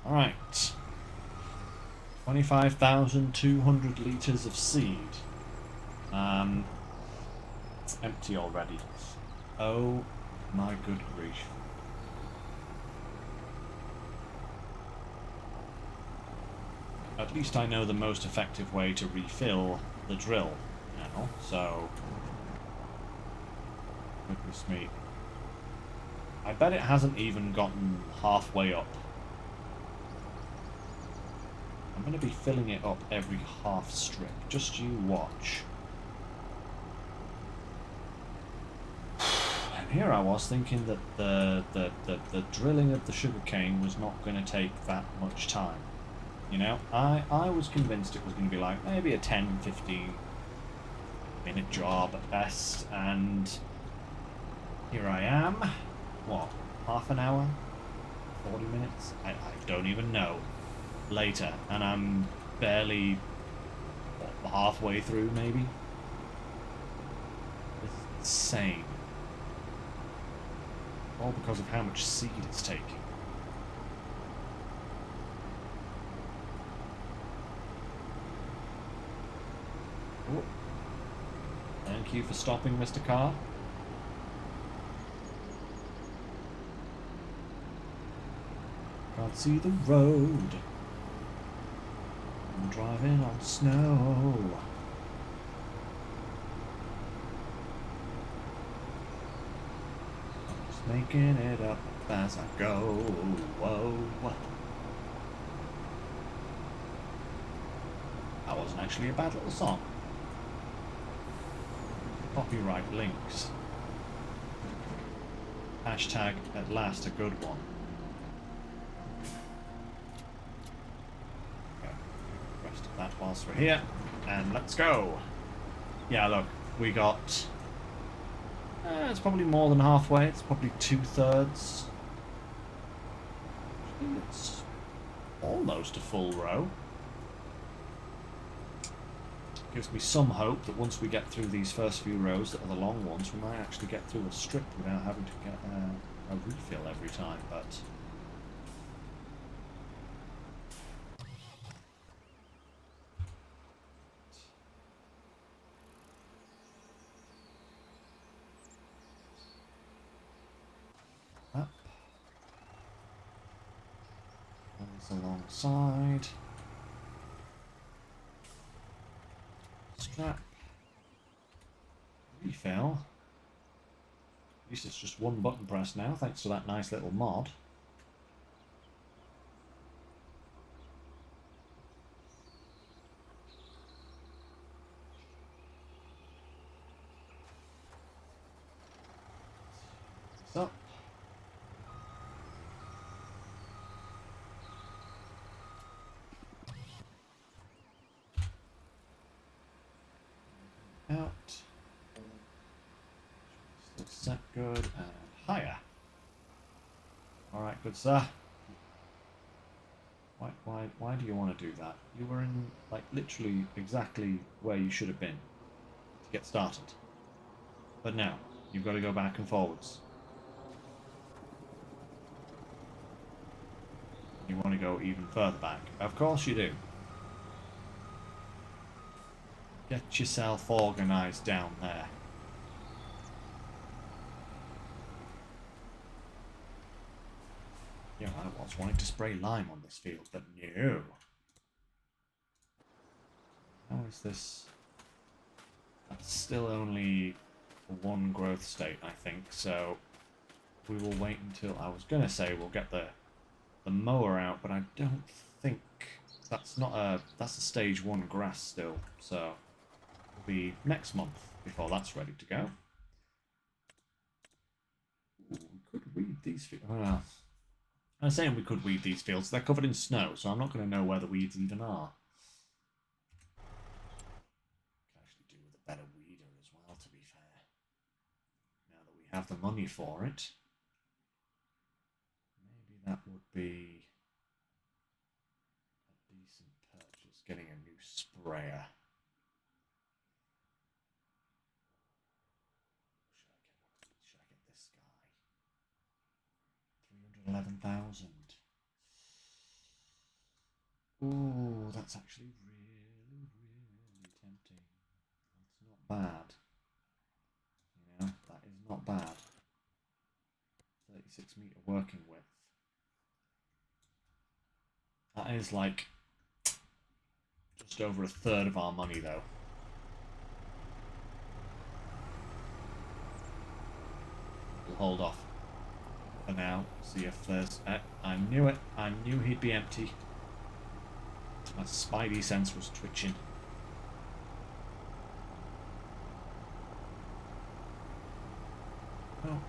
Alright. 25,200 litres of seed. It's empty already. Oh my good grief. At least I know the most effective way to refill the drill now, so... Goodness me. I bet it hasn't even gotten halfway up. I'm going to be filling it up every half strip. Just you watch. And here I was thinking that the drilling of the sugarcane was not going to take that much time. You know, I was convinced it was going to be like maybe a 10-15 minute job at best, and here I am. What, half an hour? 40 minutes? I don't even know. Later, and I'm barely halfway through, maybe. This is insane. All because of how much seed it's taking. Oh. Thank you for stopping, Mr. Car. Can't see the road. I'm driving on snow. I'm just making it up as I go. Whoa. That wasn't actually a bad little song. Copyright Lynx. Hashtag at last a good one. That whilst we're here, and let's go. Yeah, look, we got it's probably more than halfway. It's probably 2/3. It's almost a full row. Gives me some hope that once we get through these first few rows that are the long ones, we might actually get through a strip without having to get a refill every time, but up. One's alongside. Strap. Refill. At least it's just one button press now, thanks to that nice little mod. Up. Out. Still set good, and higher. Alright, good sir. Why do you want to do that? You were in, like, literally exactly where you should have been to get started. But now, You've got to go back and forwards. You want to go even further back. Of course you do. Get yourself organised down there. Yeah, I was wanting to spray lime on this field, but no. How is this? That's still only one growth state, I think, so we will wait until... I was going to say we'll get the mower out, but I don't think... That's not a... That's a stage 1 grass still, so it'll be next month before that's ready to go. Ooh, we could weed these fields. Well, I'm saying we could weed these fields. They're covered in snow, so I'm not going to know where the weeds even are. Could actually do with a better weeder as well, to be fair. Now that we have the money for it. Maybe that would be a decent purchase, getting a new sprayer. Should I get this guy? 311,000. Ooh, that's actually really, really tempting. That's not bad. You know, that is not bad. 36 meter working width. That is like just over a third of our money, though. We'll hold off for now. See if there's... I knew it. I knew he'd be empty. My spidey sense was twitching. Oh.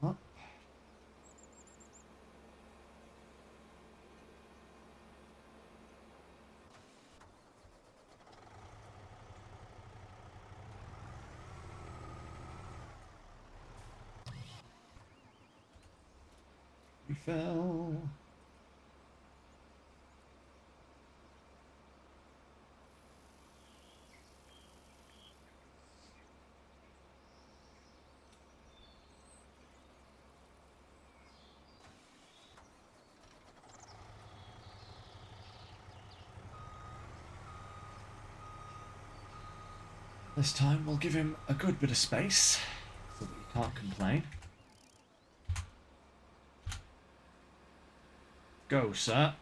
Up. We fell. This time we'll give him a good bit of space so that he can't complain. Go, sir.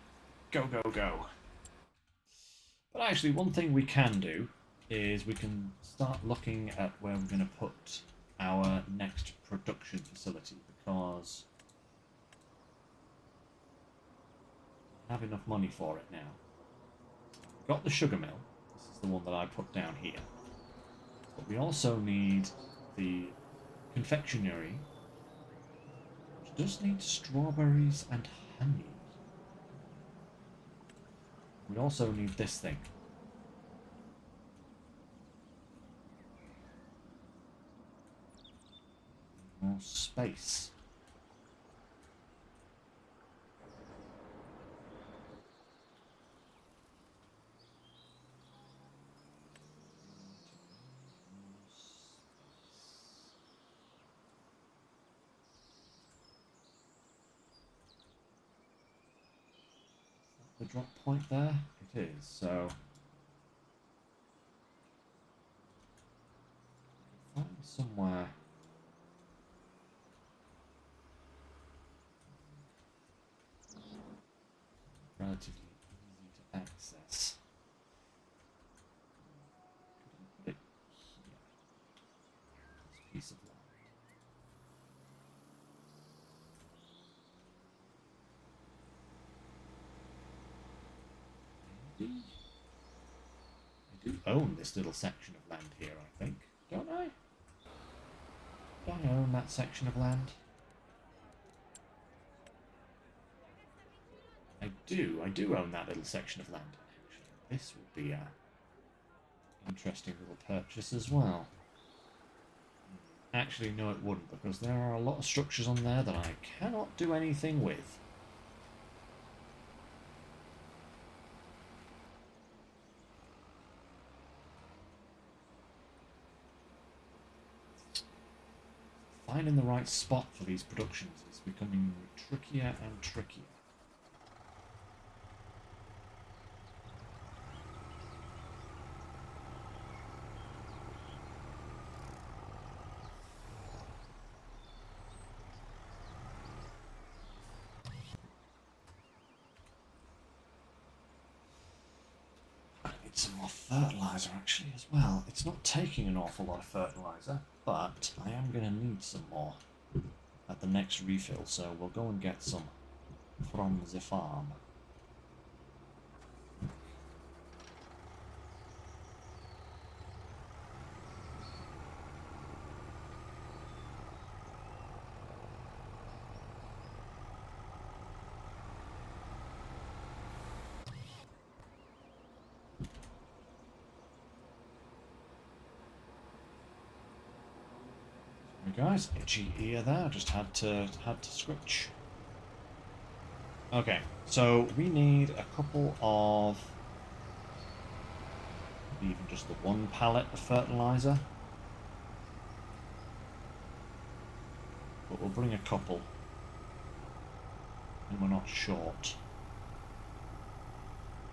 Go, go, go. But actually, one thing we can do is we can start looking at where we're going to put our next production facility, because we have enough money for it now. We've got the sugar mill. This is the one that I put down here. But we also need the confectionery, which does need strawberries and honey. We also need this thing. More space. The drop point there? It is, so find somewhere relatively easy to access. Could I put it here? This piece of land. I do own this little section of land here, I think. Don't I? Do I own that section of land? I do own that little section of land. Actually, this would be a interesting little purchase as well. Actually, no it wouldn't, because there are a lot of structures on there that I cannot do anything with. Finding the right spot for these productions is becoming trickier and trickier. I need some more fertilizer actually as well. It's not taking an awful lot of fertilizer, but I am going to need some more at the next refill, so we'll go and get some from the farm. Guys, itchy ear there. Just had to switch. Okay, so we need a couple of, maybe even just the one pallet of fertilizer, but we'll bring a couple, and we're not short.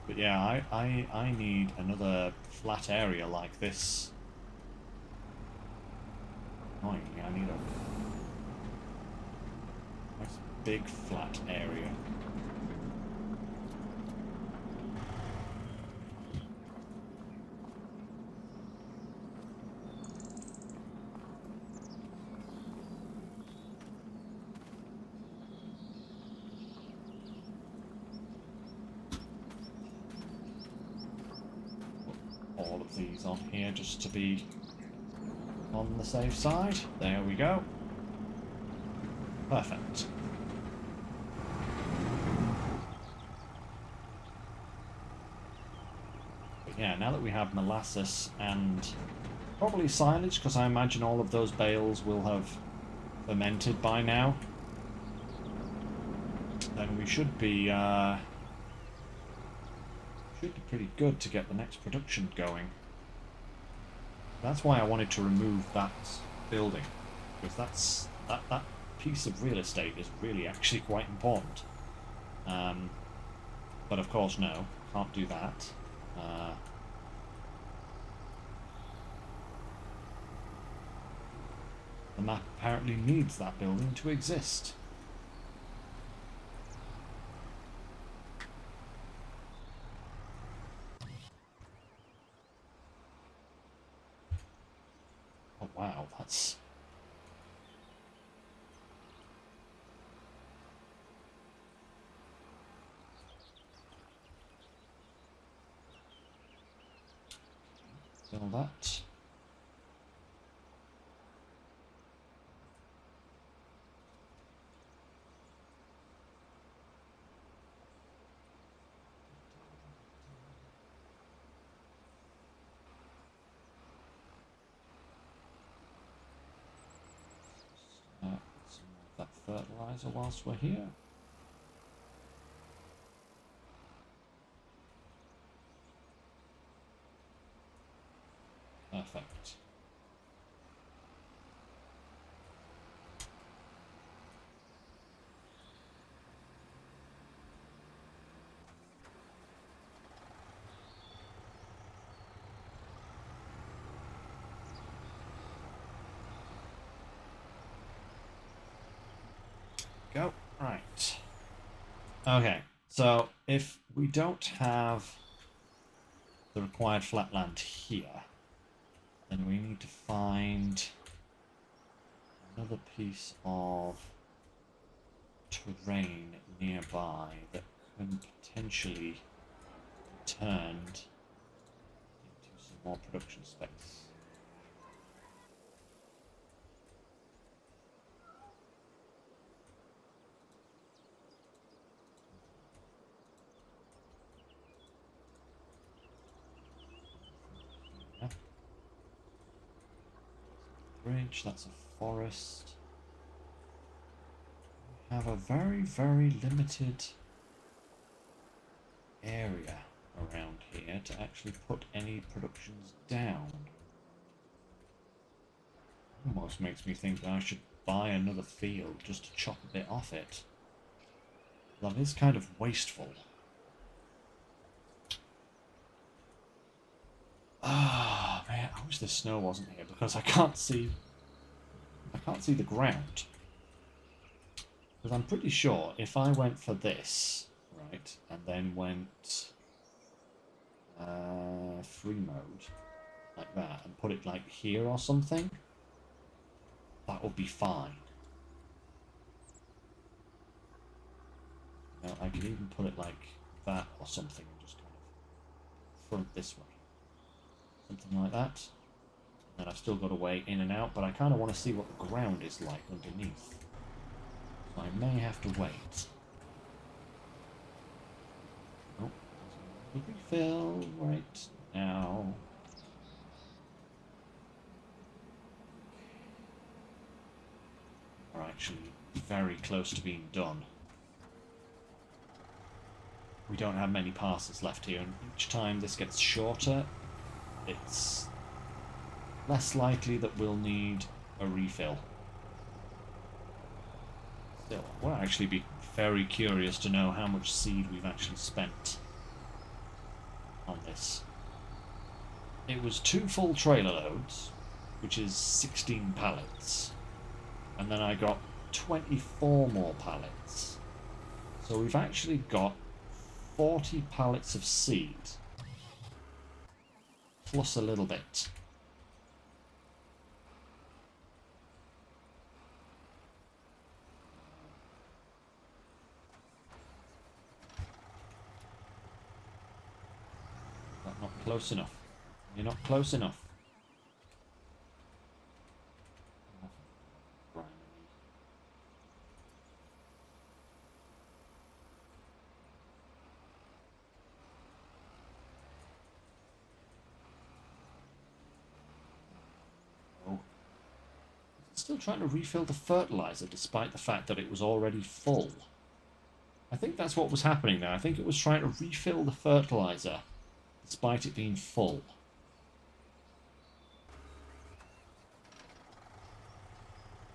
But yeah, I need another flat area like this. Annoyingly, I need a nice big flat area. Put all of these on here just to be on the safe side. There we go. Perfect. But yeah, now that we have molasses and probably silage, because I imagine all of those bales will have fermented by now, then we should be pretty good to get the next production going. That's why I wanted to remove that building, because that piece of real estate is really actually quite important. But of course, no, can't do that. The map apparently needs that building to exist. Oh wow, that's... Fill that. Some of that fertilizer whilst we're here. Perfect. Go. Right. Okay, so if we don't have the required flatland here, then we need to find another piece of terrain nearby that can potentially be turned into some more production space. Bridge, that's a forest. We have a very, very limited area around here to actually put any productions down. Almost makes me think that I should buy another field just to chop a bit off it. That is kind of wasteful. Ah, man, I wish the snow wasn't here because I can't see the ground. Because I'm pretty sure if I went for this, right, and then went free mode like that and put it like here or something, that would be fine. You know, I could even put it like that or something and just kind of front this way. Something like that. And I've still got a way in and out, but I kind of want to see what the ground is like underneath. So I may have to wait. Oh, there's a refill right now. We're actually very close to being done. We don't have many passes left here, and each time this gets shorter, it's less likely that we'll need a refill. Still, we'll actually be very curious to know how much seed we've actually spent on this. It was 2 full trailer loads, which is 16 pallets. And then I got 24 more pallets. So we've actually got 40 pallets of seed. Plus a little bit. But not close enough. You're not close enough. Still trying to refill the fertilizer despite the fact that it was already full. I think that's what was happening there. I think it was trying to refill the fertilizer despite it being full.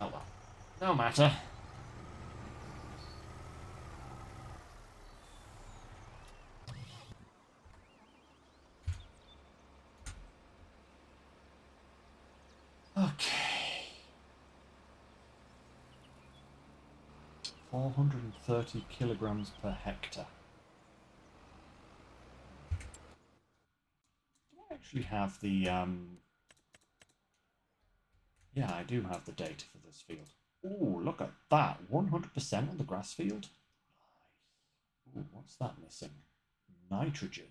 Oh well. No matter. Okay. 430 kilograms per hectare. Do I actually have the, Yeah, I do have the data for this field. Ooh, look at that. 100% on the grass field. Nice. Ooh, what's that missing? Nitrogen.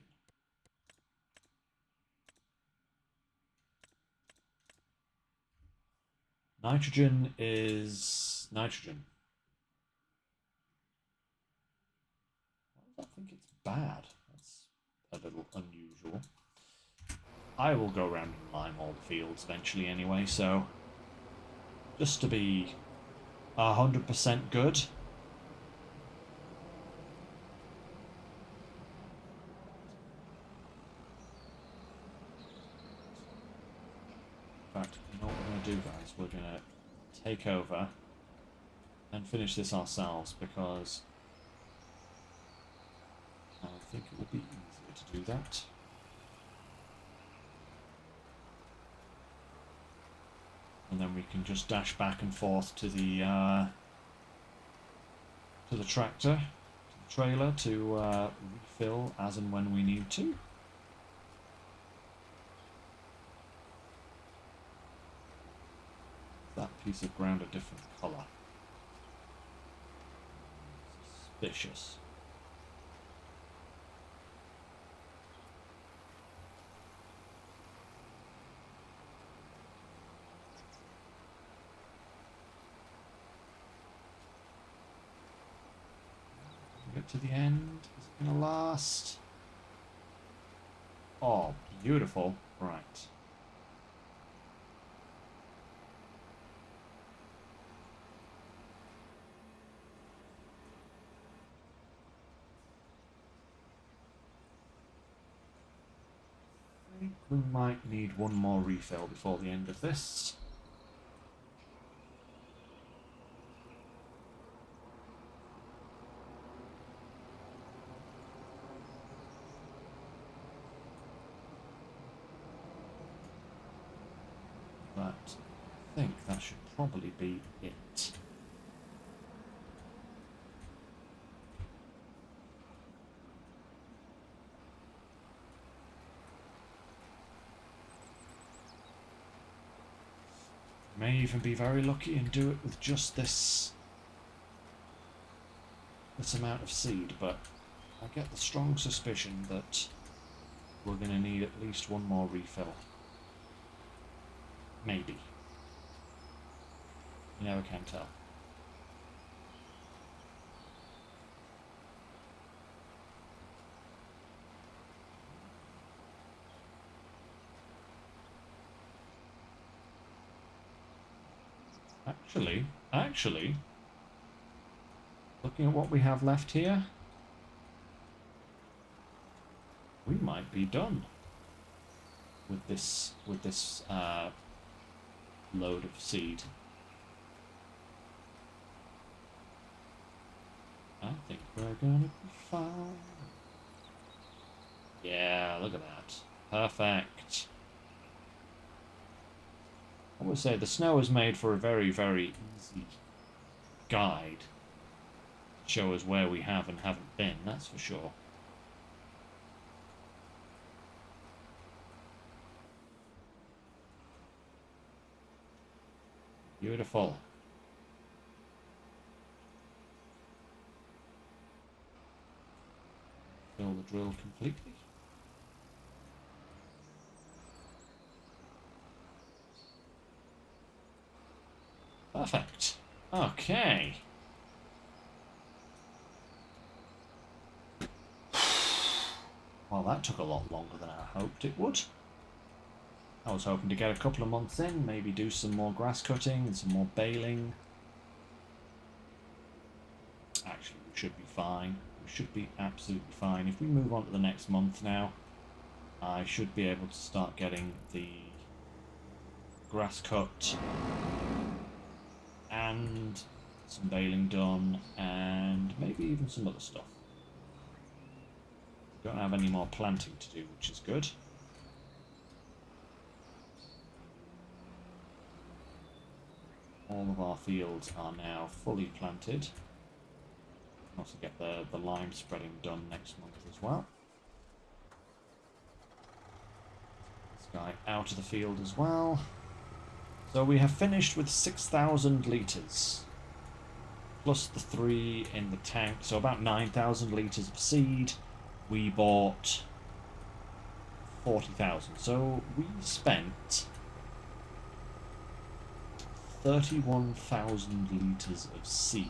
Nitrogen is nitrogen. I think it's bad. That's a little unusual. I will go around and lime all the fields eventually anyway, so just to be 100% good. In fact, you know what we're going to do, guys? We're going to take over and finish this ourselves because I think it will be easier to do that. And then we can just dash back and forth to the tractor, to the trailer, to refill as and when we need to. That piece of ground a different colour. Suspicious. Get to the end. Is it going to last? Oh, beautiful. Right. We might need one more refill before the end of this. But I think that should probably be it. May even be very lucky and do it with just this amount of seed, but I get the strong suspicion that we're going to need at least one more refill. Maybe. You never can tell. Actually, looking at what we have left here, we might be done with this load of seed. I think we're gonna be fine. Yeah, look at that. Perfect. I would say the snow is made for a very, very easy guide. Show us where we have and haven't been, that's for sure. Beautiful. Fill the drill completely. Perfect. Okay. Well, that took a lot longer than I hoped it would. I was hoping to get a couple of months in, maybe do some more grass cutting and some more baling. Actually, we should be fine. We should be absolutely fine. If we move on to the next month now, I should be able to start getting the grass cut and some baling done and maybe even some other stuff. Don't have any more planting to do, which is good. All of our fields are now fully planted. Also get the lime spreading done next month as well. This guy out of the field as well. So we have finished with 6,000 litres. Plus the 3 in the tank, so about 9,000 litres of seed. We bought 40,000. So we spent 31,000 litres of seed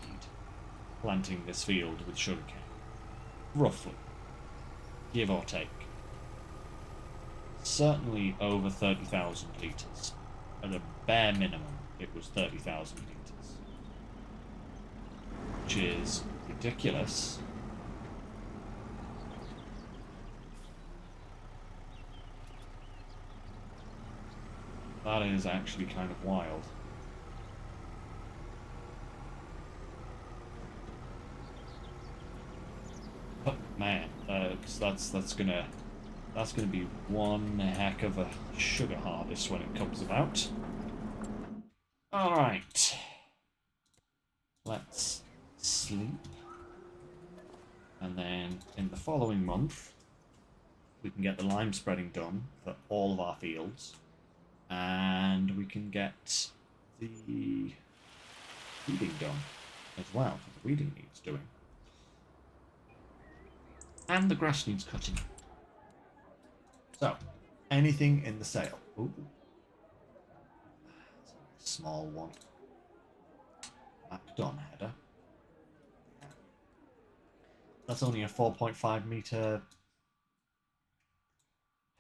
planting this field with sugarcane. Roughly. Give or take. Certainly over 30,000 litres. At a bare minimum, it was 30,000 litres. Which is ridiculous. That is actually kind of wild. But man, that's gonna be one heck of a sugar harvest when it comes about. All right, let's sleep, and then in the following month we can get the lime spreading done for all of our fields, and we can get the weeding done as well. The weeding needs doing. And the grass needs cutting. So, anything in the sale? Ooh. That's a small one. Backed on header. Yeah. That's only a 4.5 meter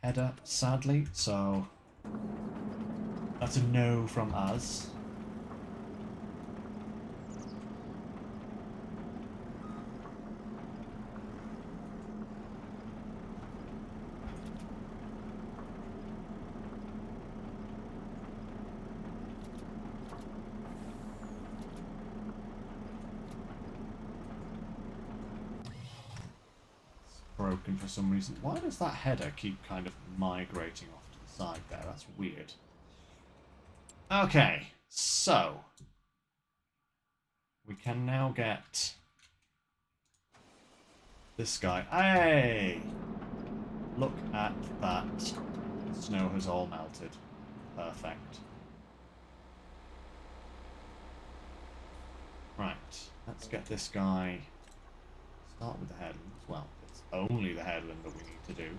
header, sadly, so that's a no from us. broken for some reason. Why does that header keep kind of migrating off to the side there? That's weird. Okay, so we can now get this guy. Hey! Look at that. The snow has all melted. Perfect. Right, let's get this guy. Start with the headland. Well, it's only the headland that we need to do.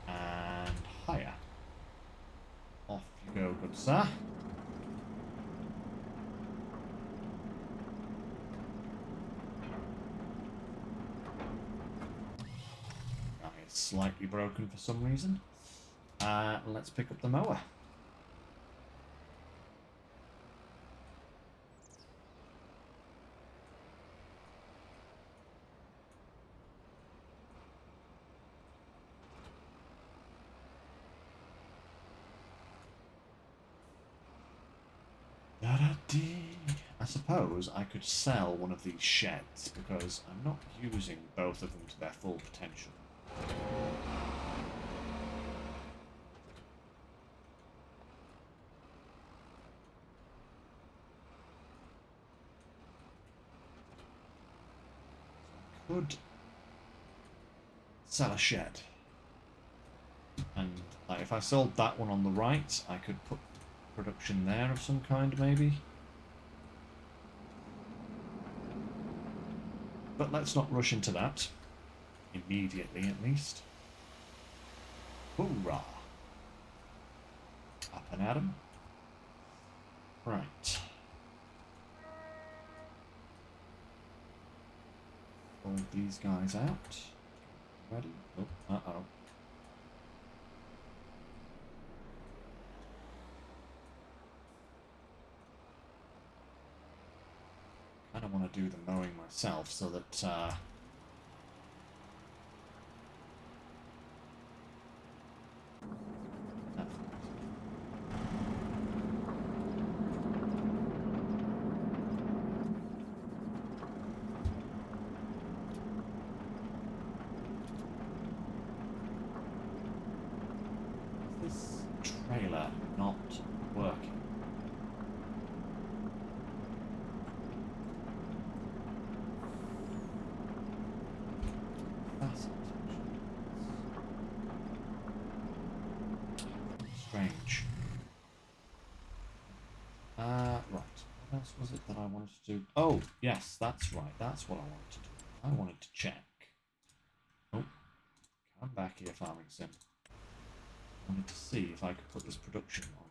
And higher. Off you go, good sir. Guy is slightly broken for some reason. Let's pick up the mower. I suppose I could sell one of these sheds because I'm not using both of them to their full potential. So I could sell a shed. And like, if I sold that one on the right, I could put production there of some kind, maybe. But let's not rush into that. Immediately, at least. Hoorah! Up and at 'em. Right. Fold these guys out. Ready? Oh, uh-oh. I don't want to do the mowing myself so that is this trailer not working? Strange. Right. What else was it that I wanted to do? Oh, yes, that's right. That's what I wanted to do. I wanted to check. Oh, come back here, Farming Sim. I wanted to see if I could put this production on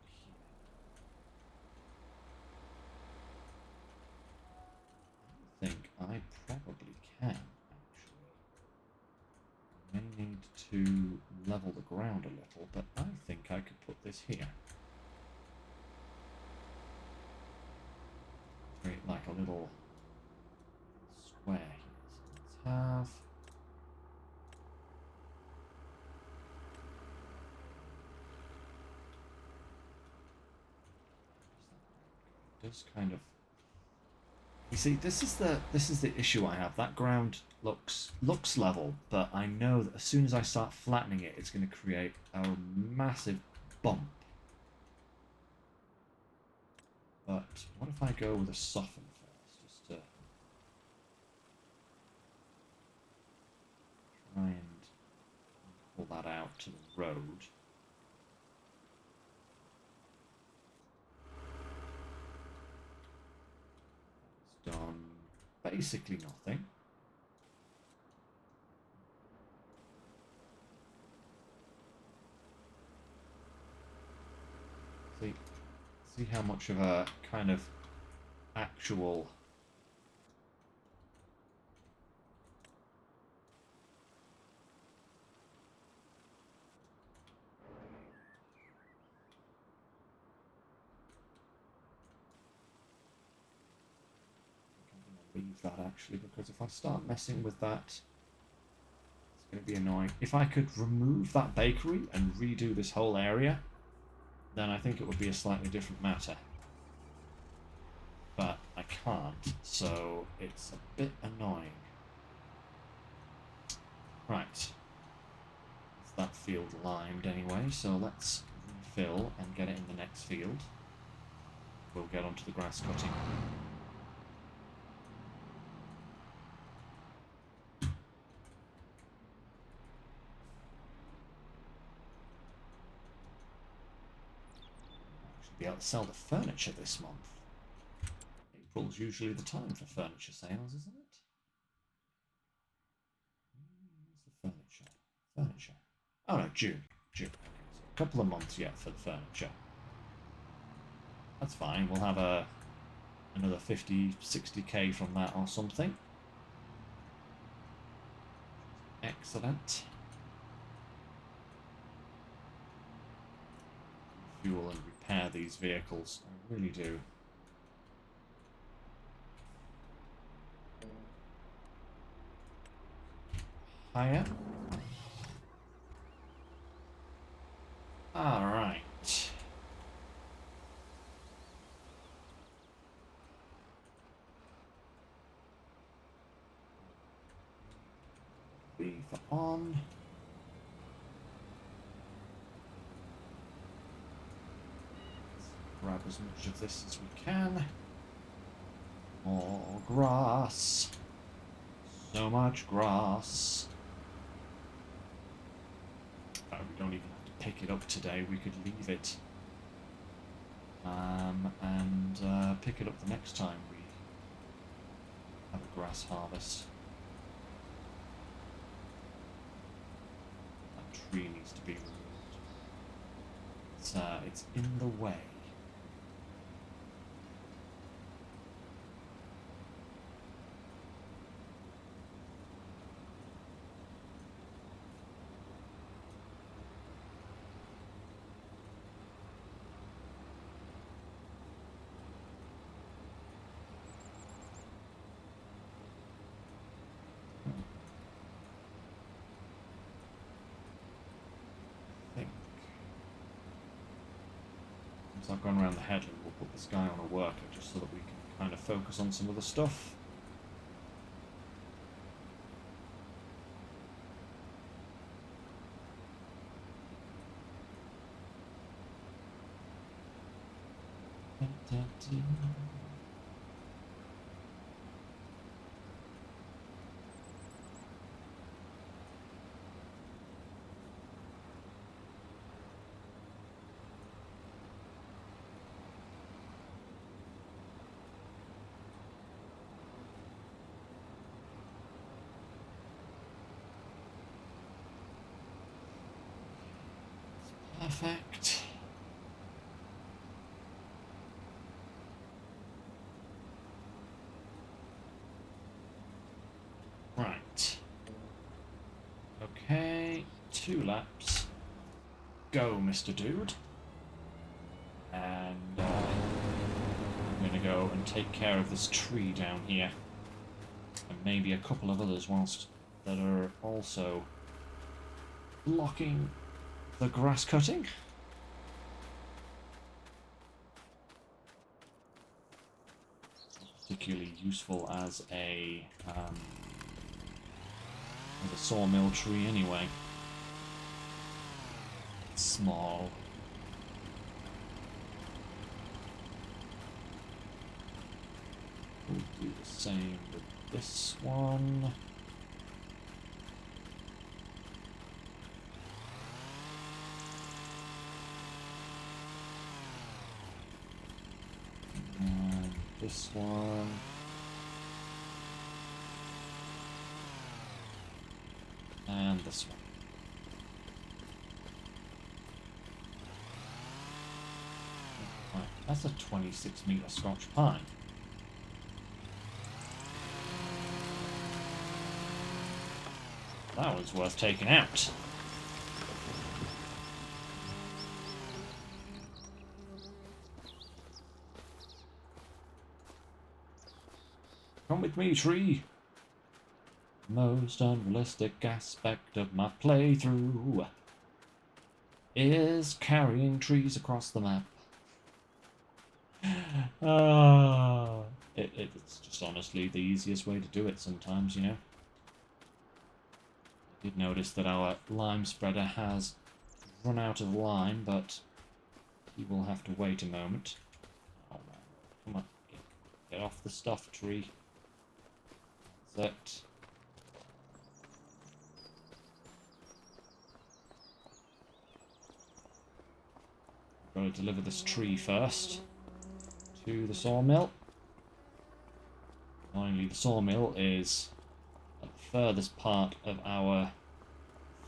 here. I think I probably can. I may need to level the ground a little, but I think I could put this here. Create like a little square here. So let's have... It does kind of... You see, this is the issue I have. That ground looks level, but I know that as soon as I start flattening it, it's going to create a massive bump. But what if I go with a soften first, just to try and pull that out to the road. That's done basically nothing. See how much of a kind of actual leave that actually, because if I start messing with that, it's going to be annoying. If I could remove that bakery and redo this whole area, then I think it would be a slightly different matter. But I can't, so it's a bit annoying. Right. It's that field lined anyway, so let's refill and get it in the next field. We'll get onto the grass cutting. Should be able to sell the furniture this month. April's usually the time for furniture sales, isn't it? Where's the furniture? Furniture. Oh no, June. June. Okay, so a couple of months yet for the furniture. That's fine. We'll have another 50, 60k from that or something. Excellent. Fuel and repair these vehicles. I really do. Higher. Alright. B for on. Let's grab as much of this as we can. More grass. So much grass. We don't even have to pick it up today. We could leave it and pick it up the next time we have a grass harvest. That tree needs to be removed. It's in the way. I've gone around the headland, we'll put this guy on a worker just so that we can kind of focus on some other stuff. Perfect. Right. Okay, 2 laps. Go, Mr. Dude. And I'm going to go and take care of this tree down here. And maybe a couple of others whilst that are also blocking the grass cutting. Particularly useful as a sawmill tree anyway. It's small. We'll do the same with this one. And this one. And this one. Right, that's a 26-meter Scotch pine. That was worth taking out. Come with me, tree. Most unrealistic aspect of my playthrough is carrying trees across the map. It's just honestly the easiest way to do it sometimes, you know. Did notice that our lime spreader has run out of lime, but we will have to wait a moment. Oh man, come on, get off the stuff tree. That's it. Got to deliver this tree first to the sawmill. Finally, the sawmill is at the furthest part of our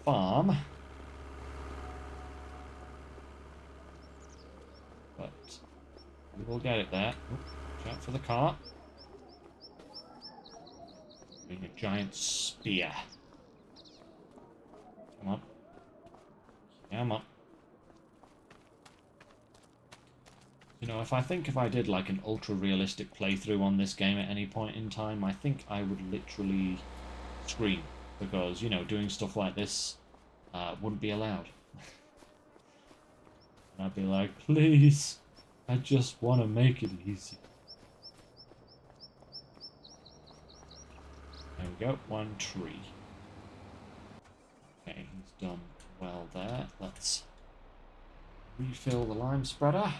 farm. But we will get it there. Watch out for the cart. Being a giant spear. Come on. Come on. You know, if I did like an ultra-realistic playthrough on this game at any point in time, I think I would literally scream. Because, you know, doing stuff like this wouldn't be allowed. And I'd be like, please, I just want to make it easy. There we go, one tree. Okay, he's done well there. Let's refill the lime spreader.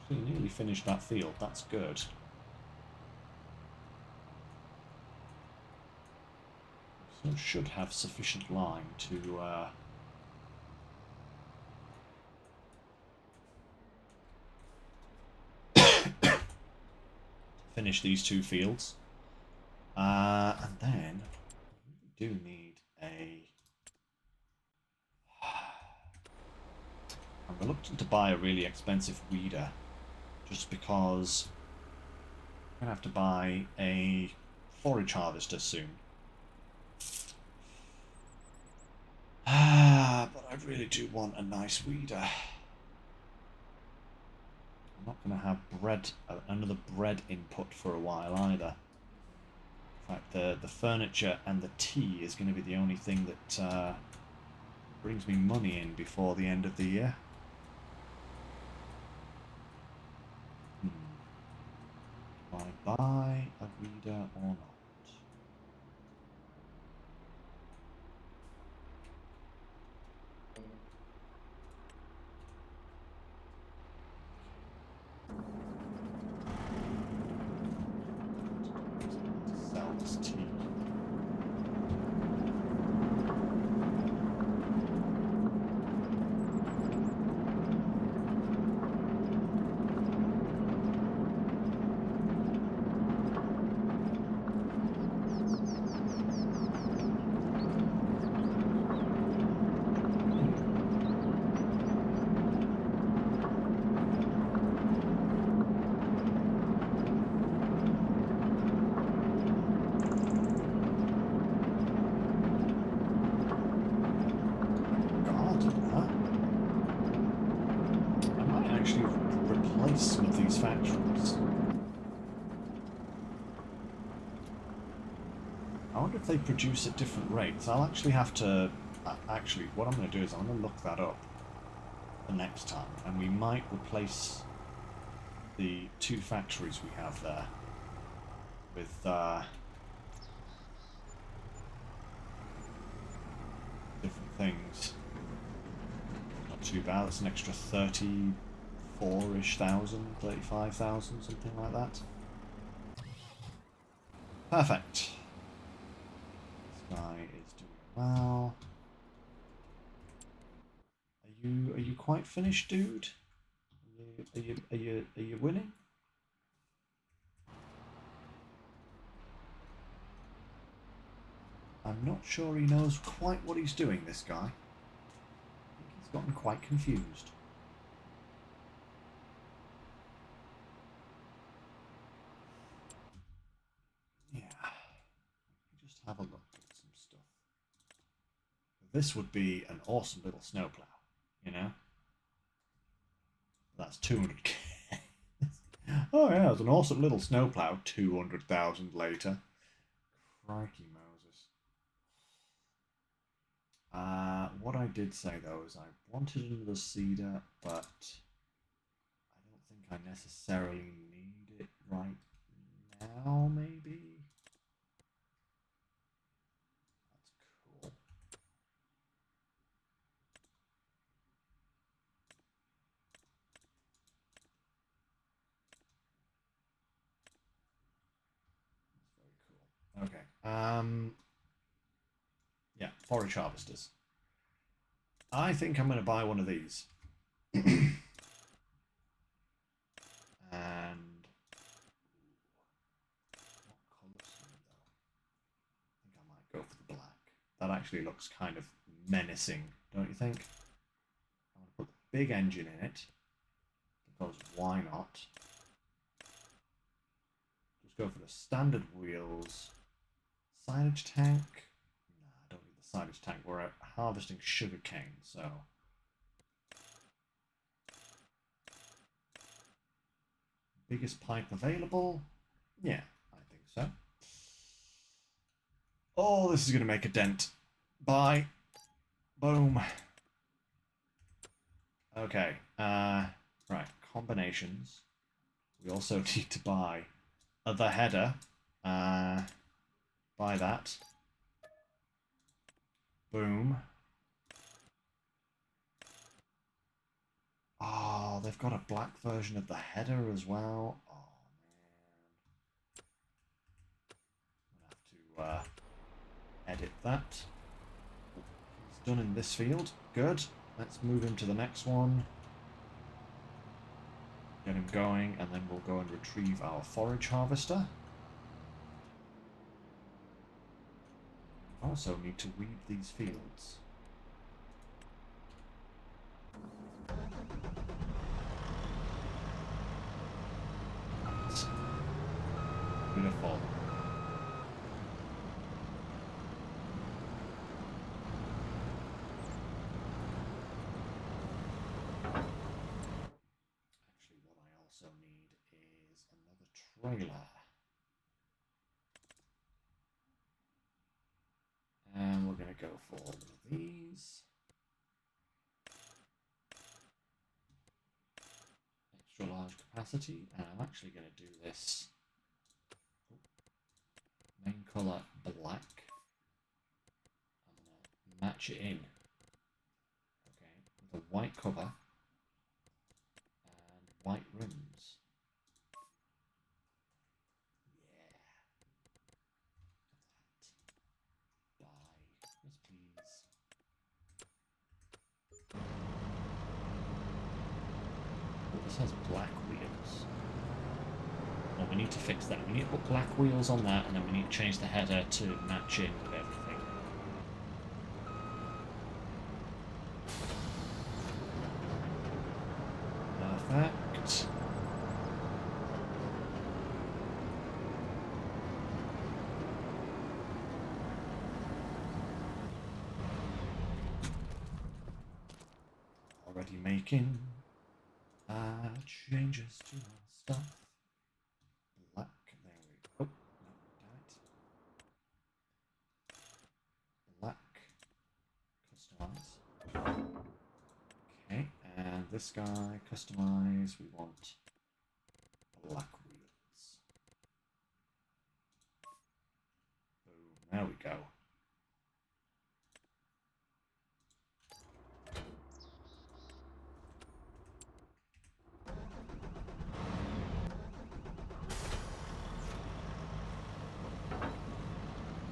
Actually, nearly finished that field. That's good. So should have sufficient lime to finish these two fields. And then we do need a... I'm reluctant to buy a really expensive weeder, just because I'm going to have to buy a forage harvester soon. But I really do want a nice weeder. I'm not going to have another bread input for a while either. In fact, the furniture and the tea is going to be the only thing that brings me money in before the end of the year. Do I buy a weeder or not? Sell this tea. Some of these factories. I wonder if they produce at different rates. I'll actually have to... actually, what I'm going to do is I'm going to look that up the next time, and we might replace the two factories we have there with different things. Not too bad. That's an extra 34-ish thousand, 35,000, something like that. Perfect. This guy is doing well. Are you quite finished, dude? Are you winning? I'm not sure he knows quite what he's doing, this guy. I think he's gotten quite confused. Yeah. Just have a look at some stuff. This would be an awesome little snowplow, you know? That's 200k. Oh yeah, it's an awesome little snowplow. 200,000 later. Crikey Moses. What I did say though is I wanted another cedar, but I don't think I necessarily need it right now, maybe? Yeah, forage harvesters. I think I'm going to buy one of these. And what colour scheme though? I think I might go for the black. That actually looks kind of menacing, don't you think? I want to put the big engine in it because why not? Just go for the standard wheels. Silage tank. Nah, I don't need the silage tank. We're out harvesting sugarcane, so. Biggest pipe available? Yeah, I think so. Oh, this is going to make a dent. Bye. Boom. Okay. Right, combinations. We also need to buy the header. Buy that. Boom. Oh, they've got a black version of the header as well. Oh, man. I'm going to have to edit that. He's done in this field. Good. Let's move him to the next one. Get him going, and then we'll go and retrieve our forage harvester. Also need to weed these fields. Beautiful. Actually, what I also need is another trailer. And we're going to go for one of these. Extra large capacity. And I'm actually going to do this. Main colour black. I'm going to match it in. Okay, with a white cover and white rims. Yeah. Buy. Yes, please. Oh, this has black wheels. Well, we need to fix that. We need to put black wheels on that, and then we need to change the header to match in with everything. Perfect. Already making changes to our stuff. Black, there we go. No, damn it. Black, customize. Okay, and this guy, customize, we want black wheels. Boom, there we go.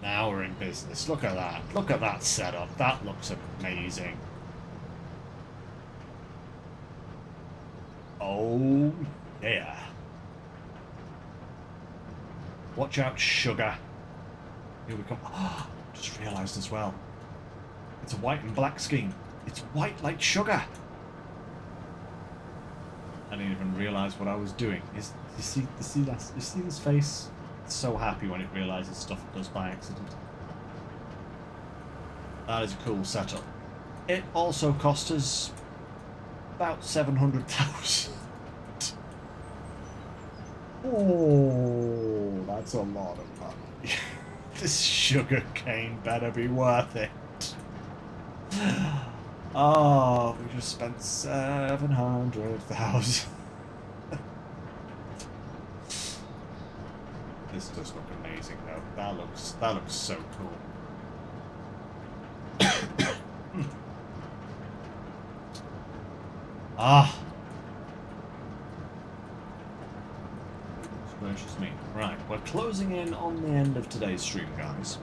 Now we're in business. Look at that. Look at that setup. That looks amazing. Oh, yeah. Watch out, sugar. Here we come. Oh, just realised as well. It's a white and black scheme. It's white like sugar. I didn't even realise what I was doing. You see his face? It's so happy when it realises stuff it does by accident. That is a cool setup. It also cost us about 700,000. Oh, that's a lot of money. This sugar cane better be worth it. Oh, we just spent 700,000. This does look amazing, though. That looks so cool. Ah. Gracious me. Right, we're closing in on the end of today's stream, guys.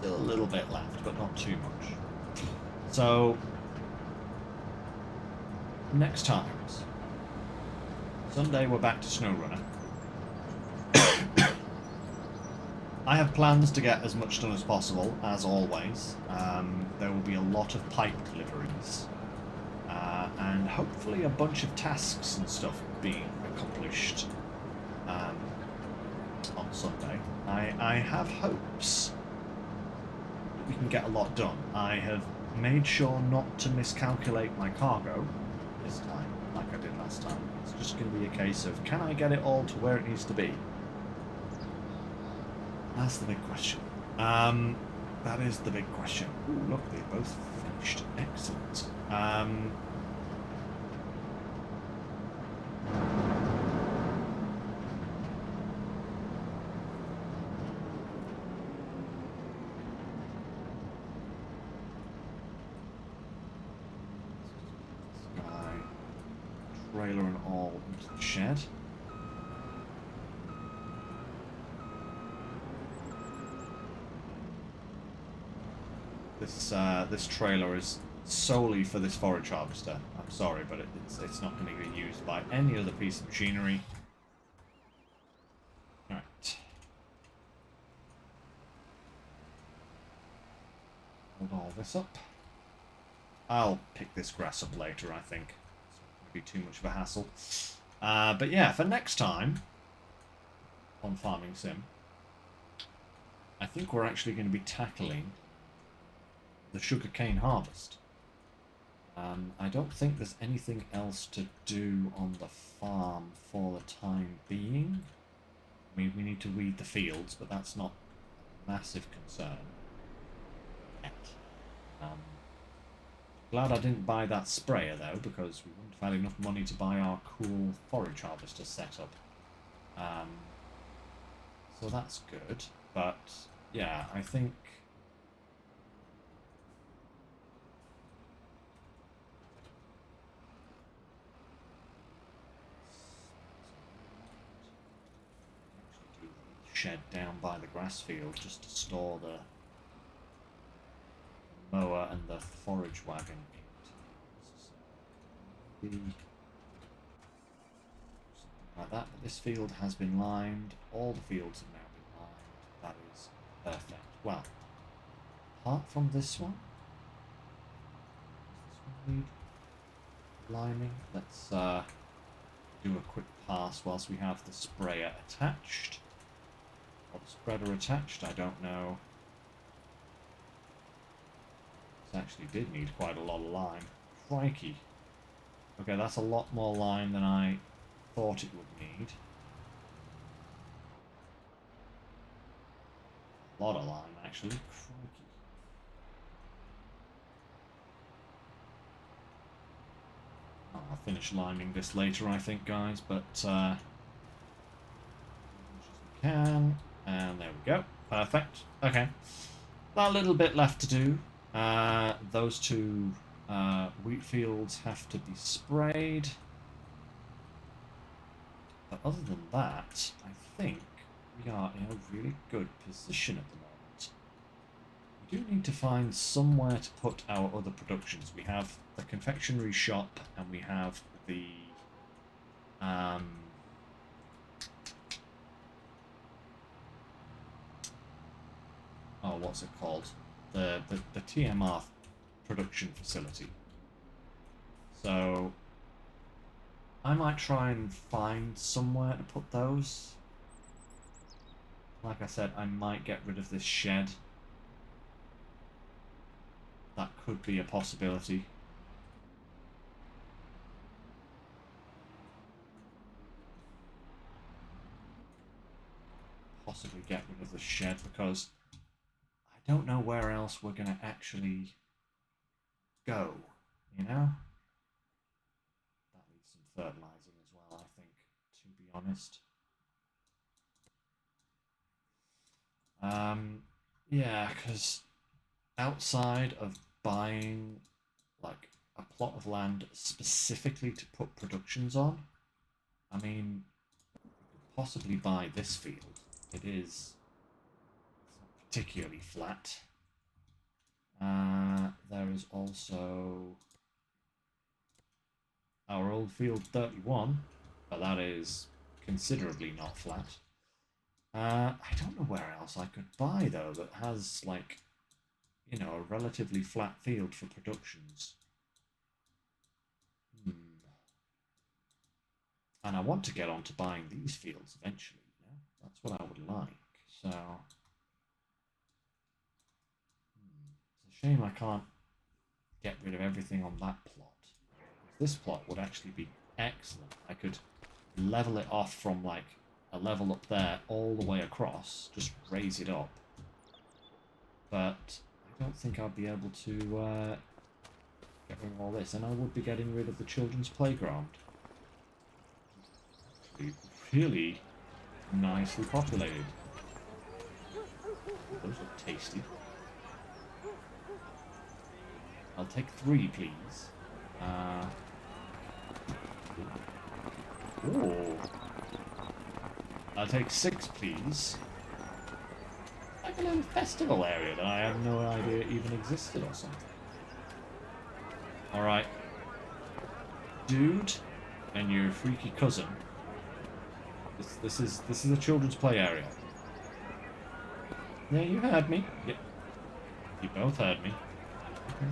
Still a little bit left, but not too much. So, next times. Sunday we're back to SnowRunner. I have plans to get as much done as possible, as always. There will be a lot of pipe deliveries. And hopefully a bunch of tasks and stuff being accomplished on Sunday. I have hopes that we can get a lot done. I have made sure not to miscalculate my cargo this time, like I did last time. It's just going to be a case of, can I get it all to where it needs to be? That's the big question. That is the big question. Ooh, look, they both finished. Excellent. Trailer and all into the shed. This trailer is solely for this forage harvester. I'm sorry, but it's not going to be used by any other piece of machinery. Right. Hold all this up. I'll pick this grass up later, I think. It's not going to be too much of a hassle. But yeah, for next time on Farming Sim, I think we're actually going to be tackling the sugarcane harvest. I don't think there's anything else to do on the farm for the time being. I mean, we need to weed the fields, but that's not a massive concern yet. Glad I didn't buy that sprayer, though, because we wouldn't have had enough money to buy our cool forage harvester setup. So that's good, but yeah, I think shed down by the grass field just to store the mower and the forage wagon into. Something like that, but this field has been lined. All the fields have now been lined. That is perfect. Well, apart from this one, does this one need lining? Let's do a quick pass whilst we have the sprayer attached. Or the spreader attached, I don't know. This actually did need quite a lot of lime. Crikey. Okay, that's a lot more lime than I thought it would need. A lot of lime, actually. Crikey. I'll finish liming this later, I think, guys, but as much as we can. And there we go. Perfect. Okay. That little bit left to do. Those two wheat fields have to be sprayed. But other than that, I think we are in a really good position at the moment. We do need to find somewhere to put our other productions. We have the confectionery shop and we have the oh, what's it called? The TMR production facility. So I might try and find somewhere to put those. Like I said, I might get rid of this shed. That could be a possibility. Possibly get rid of the shed because I don't know where else we're going to actually go, you know? That needs some fertilizing as well, I think, to be honest. Yeah, because outside of buying, like, a plot of land specifically to put productions on, I mean, you could possibly buy this field. It's not particularly flat. There is also our old field 31, but that is considerably not flat. I don't know where else I could buy, though, that has, like, you know, a relatively flat field for productions. And I want to get on to buying these fields eventually, you know? That's what I would like. So, it's a shame I can't get rid of everything on that plot. This plot would actually be excellent. I could level it off from, like, a level up there all the way across, just raise it up. But I don't think I'd be able to get rid of all this, and I would be getting rid of the children's playground. Really nicely populated. Those look tasty. I'll take 3, please. Oh. I'll take 6, please. Like a little festival area that I had no idea even existed or something. Alright. Dude and your freaky cousin. This is a children's play area. Yeah, you heard me. Yep. You both heard me. Okay.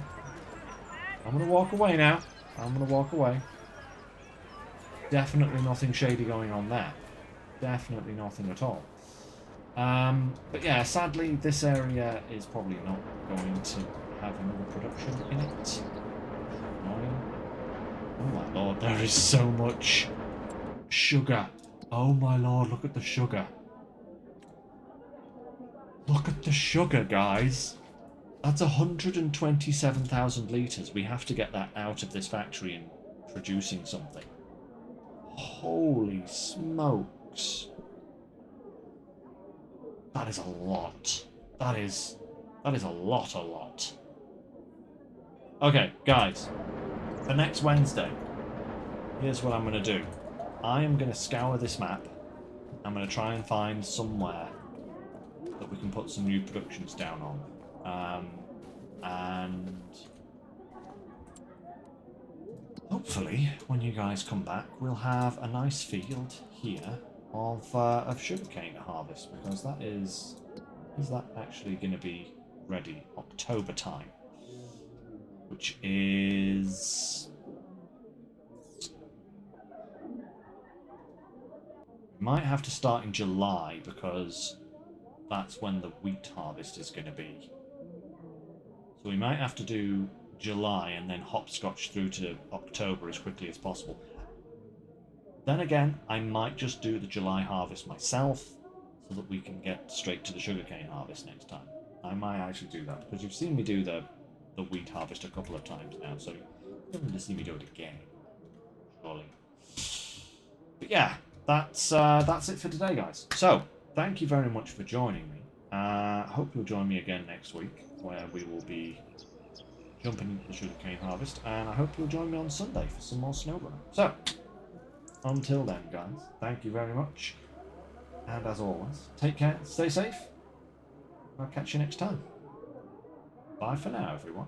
I'm gonna walk away now. I'm gonna walk away. Definitely nothing shady going on there. Definitely nothing at all. But yeah, sadly, this area is probably not going to have another production in it. Oh my lord, there is so much sugar. Oh my lord, look at the sugar. Look at the sugar, guys. That's 127,000 litres. We have to get that out of this factory and producing something. Holy smokes. That is a lot. That is a lot. Okay, guys. For next Wednesday, here's what I'm going to do. I am going to scour this map. I'm going to try and find somewhere that we can put some new productions down on. And hopefully, when you guys come back, we'll have a nice field here of sugarcane to harvest, because that is that actually going to be ready October time, which is... We might have to start in July, because that's when the wheat harvest is going to be. So we might have to do July and then hopscotch through to October as quickly as possible. Then again, I might just do the July harvest myself, so that we can get straight to the sugarcane harvest next time. I might actually do that, because you've seen me do the wheat harvest a couple of times now, so you don't need to see me do it again, surely. But yeah, that's it for today, guys. So, thank you very much for joining me. Hope you'll join me again next week, where we will be jumping into the sugarcane harvest, and I hope you'll join me on Sunday for some more snowboarding. So, until then, guys, thank you very much, and as always, take care, stay safe, I'll catch you next time. Bye for now, everyone.